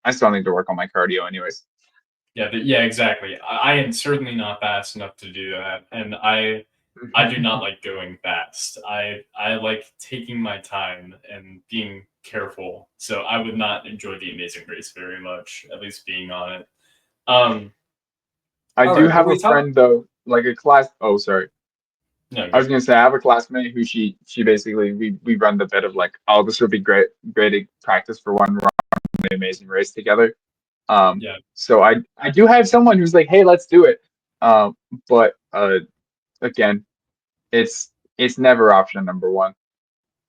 I still need to work on my cardio anyways. Yeah, yeah, exactly. I am certainly not fast enough to do that, and I do not like going fast. I like taking my time and being careful. So I would not enjoy the Amazing Race very much, at least being on it. Um, I all do right, well have a we talked. friend though, like a class. Oh, sorry. No, I go. was gonna say I have a classmate who she basically we run the bit of like, oh, this would be great to practice for one run in the Amazing Race together. Yeah, So I do have someone who's like, hey, let's do it. But again, it's never option number one.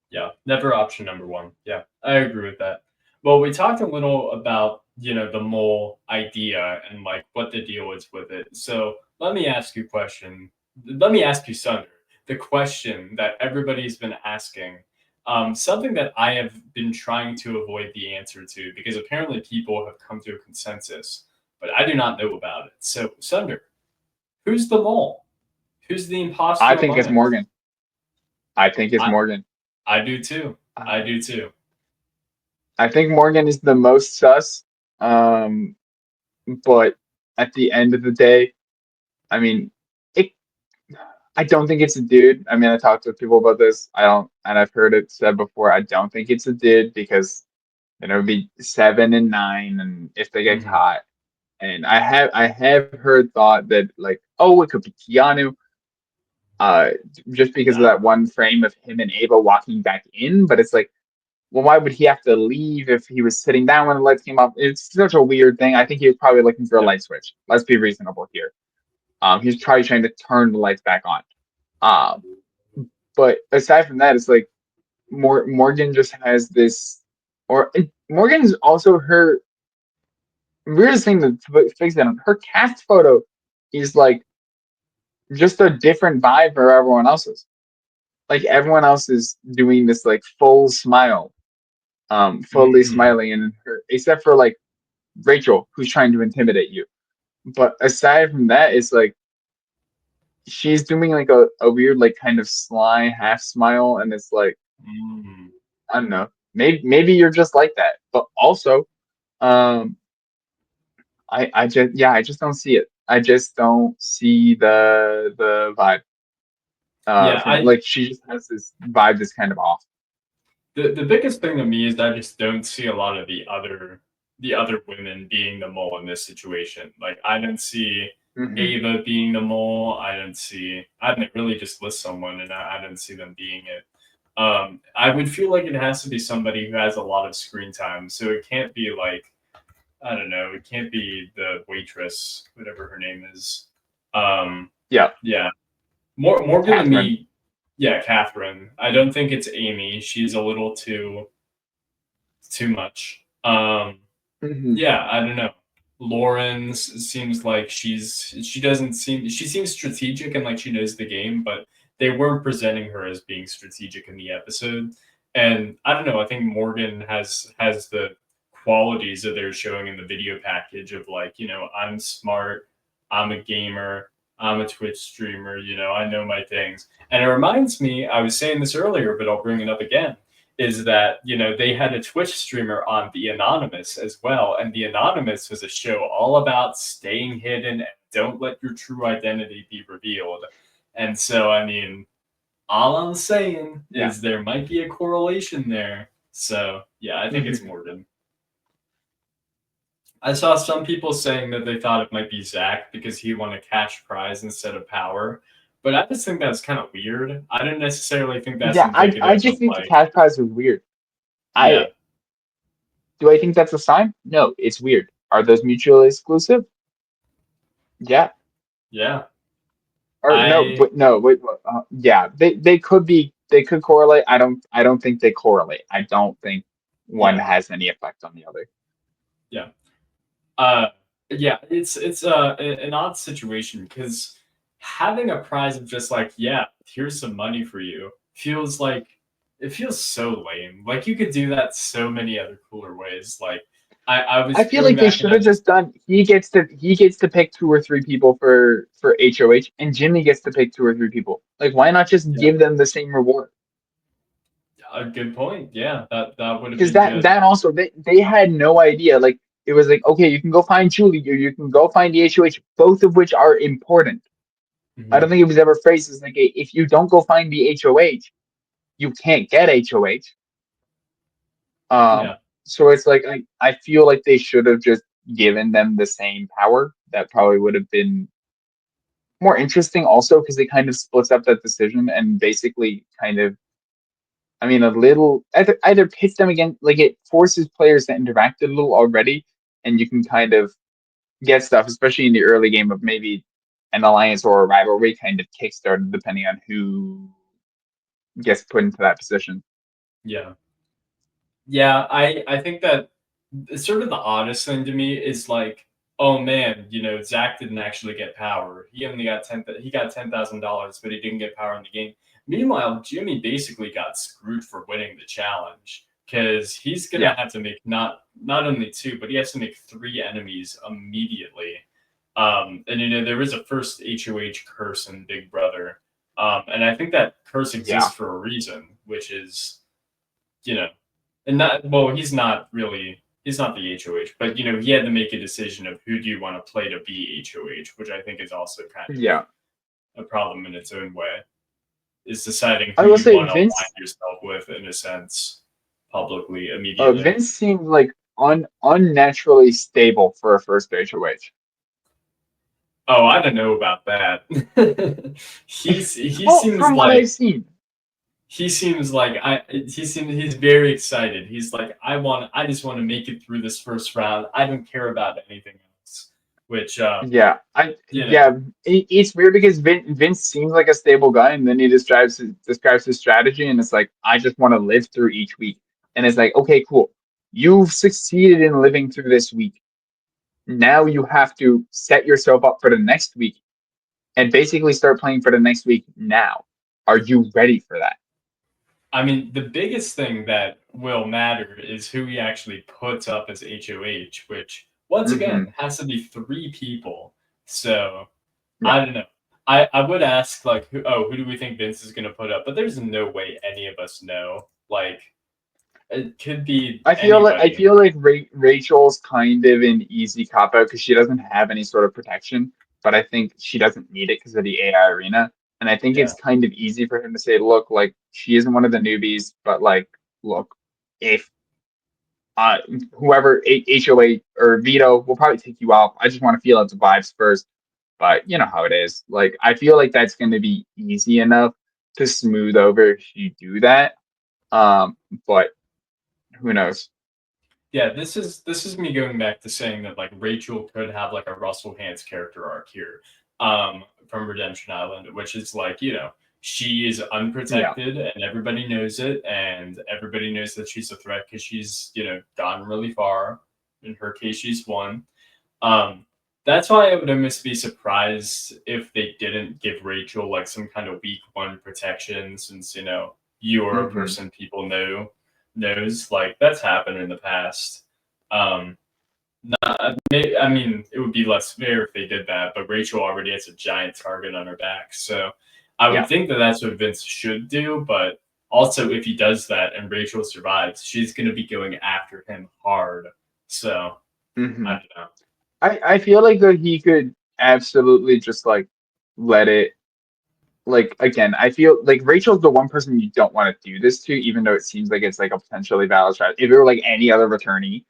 yeah, never option number one. Yeah, I agree with that. Well, we talked a little about, the mole idea and like what the deal is with it. So let me ask you a question. Let me ask you, Sunder, the question that everybody's been asking. Something that I have been trying to avoid the answer to because apparently people have come to a consensus, but I do not know about it. So, Sunder, who's the mole? Who's the I imposter think among it's us? Morgan. I think it's I Morgan. I do too. I Uh, do too. I think Morgan is the most sus. Um, but at the end of the day, I mean, it. I don't think it's a dude. I mean, I talked to people about this. I don't, and I've heard it said before. I don't think it's a dude because then it would be 7 and 9, and if they get Mhm. caught, and I have heard thought that like, oh, it could be Keanu, uh, just because of No. that one frame of him and Ava walking back in. But it's like, well, why would he have to leave if he was sitting down when the lights came up? It's such a weird thing. I think he was probably looking for a Yeah. light switch. Let's be reasonable here. He's probably trying to turn the lights back on. Um, but aside from that, it's like Morgan just has this, Morgan is also her weirdest thing to fix that on. Her cast photo is like just a different vibe for everyone else's. Like everyone else is doing this like full smile, fully Mm. smiling, and her except for like Rachel, who's trying to intimidate you. But aside from that, it's like she's doing like a weird like kind of sly half smile, and it's like Mm. I don't know. maybe you're just like that. But also, um, I just don't see it. I just don't see the vibe. Yeah, From like she just has this vibe that's kind of off. the biggest thing to me is that I just don't see a lot of the other women being the mole in this situation. Like I don't see Hmm. Ava being the mole. I didn't really just list someone and I don't see them being it. I would feel like it has to be somebody who has a lot of screen time. So it can't be like I don't know, it can't be the waitress, whatever her name is. Um Yeah, yeah. Morgan to Catherine. me, yeah, Catherine. I don't think it's Amy. She's a little too much. Hmm. Yeah, I don't know. Lauren seems like she doesn't seem she seems strategic and like she knows the game, but they weren't presenting her as being strategic in the episode. And I don't know. I think Morgan has the qualities that they're showing in the video package of like I'm smart, I'm a gamer, I'm a Twitch streamer. I know my things. And it reminds me. I was saying this earlier, but I'll bring it up again is that they had a Twitch streamer on The Anonymous as well, and The Anonymous was a show all about staying hidden and don't let your true identity be revealed. And so, I mean, all I'm saying Yeah. is there might be a correlation there. So, yeah, I think it's Hmm. Morgan. I saw some people saying that they thought it might be Zach because he won a cash prize instead of power. But I just think that's kind of weird. I don't necessarily think that's Yeah, I indicative of just think the like, cash prize was weird. I yeah, Do I think that's a sign? No, it's weird. Are those mutually exclusive? Yeah. yeah. Or no, I but no, wait, yeah, they could be, they could correlate. I don't think they correlate. I don't think one Yeah, has any effect on the other. yeah, uh, yeah. It's an odd situation because having a prize of just like, yeah, here's some money for you feels like it feels so lame. Like you could do that so many other cooler ways. Like I was I feel feeling like they that should have just done. He gets to pick two or three people for HOH, and Jimmy gets to pick two or three people. Like, why not just yeah, give them the same reward? a good point. Yeah, that would have Because been good. that also they had no idea. Like, it was like, okay, you can go find Julie, or you can go find the HOH, both of which are important. I don't Hmm. think it was ever phrased as like, if you don't go find the HOH, you can't get HOH. Um, Yeah, so it's like I feel like they should have just given them the same power. That probably would have been more interesting also because it kind of splits up that decision and basically kind of, I mean, a little either pits them again, like it forces players to interact a little already, and you can kind of get stuff, especially in the early game of maybe an alliance or a rivalry kind of kickstarted depending on who gets put into that position. yeah, yeah. I think that it's sort of the oddest thing to me is like, oh man, Zach didn't actually get power. He only got he got $10,000, but he didn't get power in the game. Meanwhile, Jimmy basically got screwed for winning the challenge because he's gonna Yeah, have to make not only two, but he has to make three enemies immediately. And there is a first HOH curse in Big Brother, and I think that curse yeah, exists for a reason, which is you know and not well, he's not the HOH, but he had to make a decision of who do you want to play to be HOH, which I think is also kind of yeah. a problem in its own way. Is deciding I who will you say want to align Vince. yourself with in a sense publicly immediately. Vince seemed like unnaturally stable for a first HOH. Oh, I don't know about that. He Well, seems from what like I've seen, he's very excited. He's like I just want to make it through this first round. I don't care about anything else. Which yeah, you know, it's weird because Vince seems like a stable guy, and then he describes his strategy, and it's like, I just want to live through each week, and it's like, okay, cool, you've succeeded in living through this week. Now you have to set yourself up for the next week, and basically start playing for the next week now. Are you ready for that? I mean, the biggest thing that will matter is who he actually puts up as HOH, which once Hmm. again has to be three people. So Yeah, I don't know. I would ask like who do we think Vince is gonna put up? But there's no way any of us know. Like It could be I anybody. feel like Rachel's kind of an easy cop out because she doesn't have any sort of protection, but I think she doesn't need it because of the AI arena. And I think Yeah, it's kind of easy for him to say, look, like she isn't one of the newbies, but like, look, if uh whoever HOA or Vito will probably take you off. I just want to feel out the vibes first. But you know how it is. Like I feel like that's going to be easy enough to smooth over if you do that. But who knows? yeah. This is me going back to saying that like Rachel could have like a Russell Hantz character arc here, from Redemption Island, which is like she is Yeah. unprotected and everybody knows it, and everybody knows that she's a threat because she's gone really far. In her case, she's won. Um, that's why I would almost be surprised if they didn't give Rachel like some kind of week one protection, since you're a Hmm. person people knows like that's happened in the past. Um, I mean, it would be less fair if they did that, but Rachel already has a giant target on her back, so I would Yeah. think that that's what Vince should do. But also, if he does that and Rachel survives, she's going to be going after him hard. So I Hmm. don't know. I feel like that he could absolutely just like let it like again, I feel like Rachel's the one person you don't want to do this to, even though it seems like it's like a potentially valid strategy. If it were like any other returnee,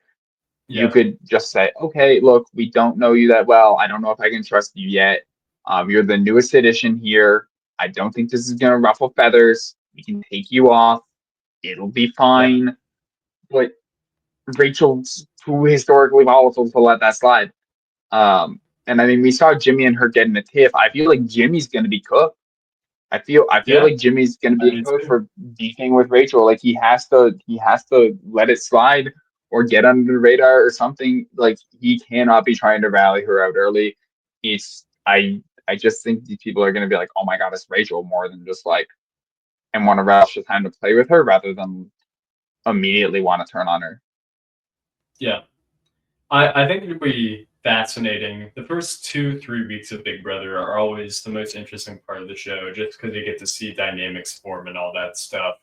you Yeah, could just say, okay, look, we don't know you that well. I don't know if I can trust you yet. You're the newest addition here. I don't think this is gonna ruffle feathers. We can take you off. It'll be yeah. fine. But Rachel's too historically volatile to let that slide. And I mean, we saw Jimmy and her getting a tiff. I feel like Jimmy's gonna be cooked. I feel Yeah, like Jimmy's gonna I be do cooked too. for beefing with Rachel. Like he has to let it slide or get under the radar or something. Like he cannot be trying to rally her out early. It's I just think these people are gonna be like, oh my god, it's Rachel more than just like and want to rush the time to play with her rather than immediately want to turn on her. Yeah. I think it'll be fascinating. The first 2, 3 weeks of Big Brother are always the most interesting part of the show, just because you get to see dynamics form and all that stuff.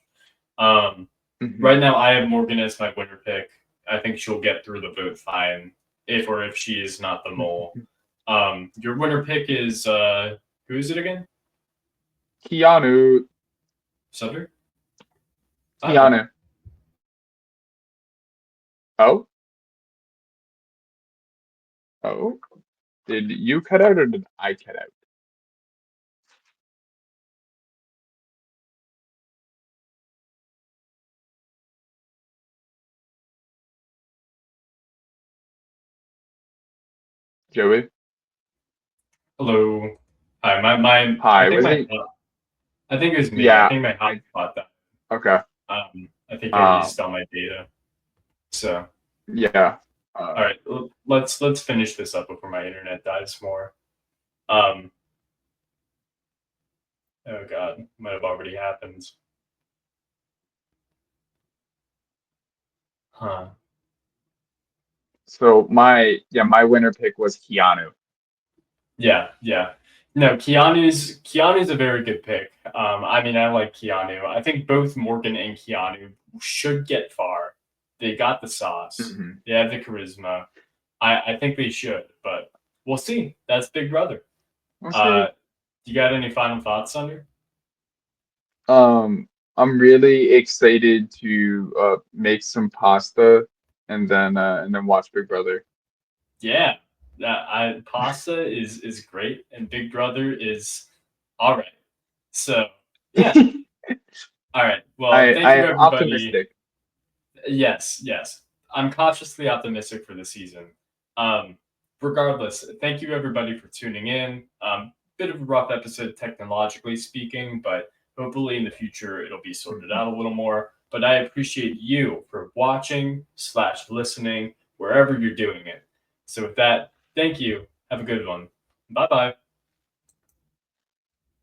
Um, Hmm. right now, I have Morgan as my winner pick. I think she'll get through the vote fine, if she is not the mole. Your winner pick is who is it again? Keanu, Sunder? Oh, Keanu. Oh, oh. Did you cut out or did I cut out? Joey? hello. Hi, my. I Hi, think was my. it? I think it was me. I Yeah, think my I hotspot that. okay. I think I Um, used all my data. So, yeah. all right, let's finish this up before my internet dies more. Um, oh God, might have already happened. Huh. So my winner pick was Keanu. Yeah, yeah. No, Keanu's a very good pick. I mean, I like Keanu. I think both Morgan and Keanu should get far. They got the sauce. Hmm. They have the charisma. I think they should, but we'll see. That's Big Brother. We'll Uh, see. you got any final thoughts, Thunder? Um, I'm really excited to make some pasta and then watch Big Brother. Yeah, that I pasta is great, and Big Brother is all right. So yeah, all right. Well, thank I you am everybody. optimistic. Yes, yes. I'm cautiously optimistic for the season. Um, regardless, thank you everybody for tuning in. Bit of a rough episode technologically speaking, but hopefully in the future it'll be sorted Mhm. out a little more. But I appreciate you for watching/listening wherever you're doing it. So with that, thank you. Have a good one. Bye bye.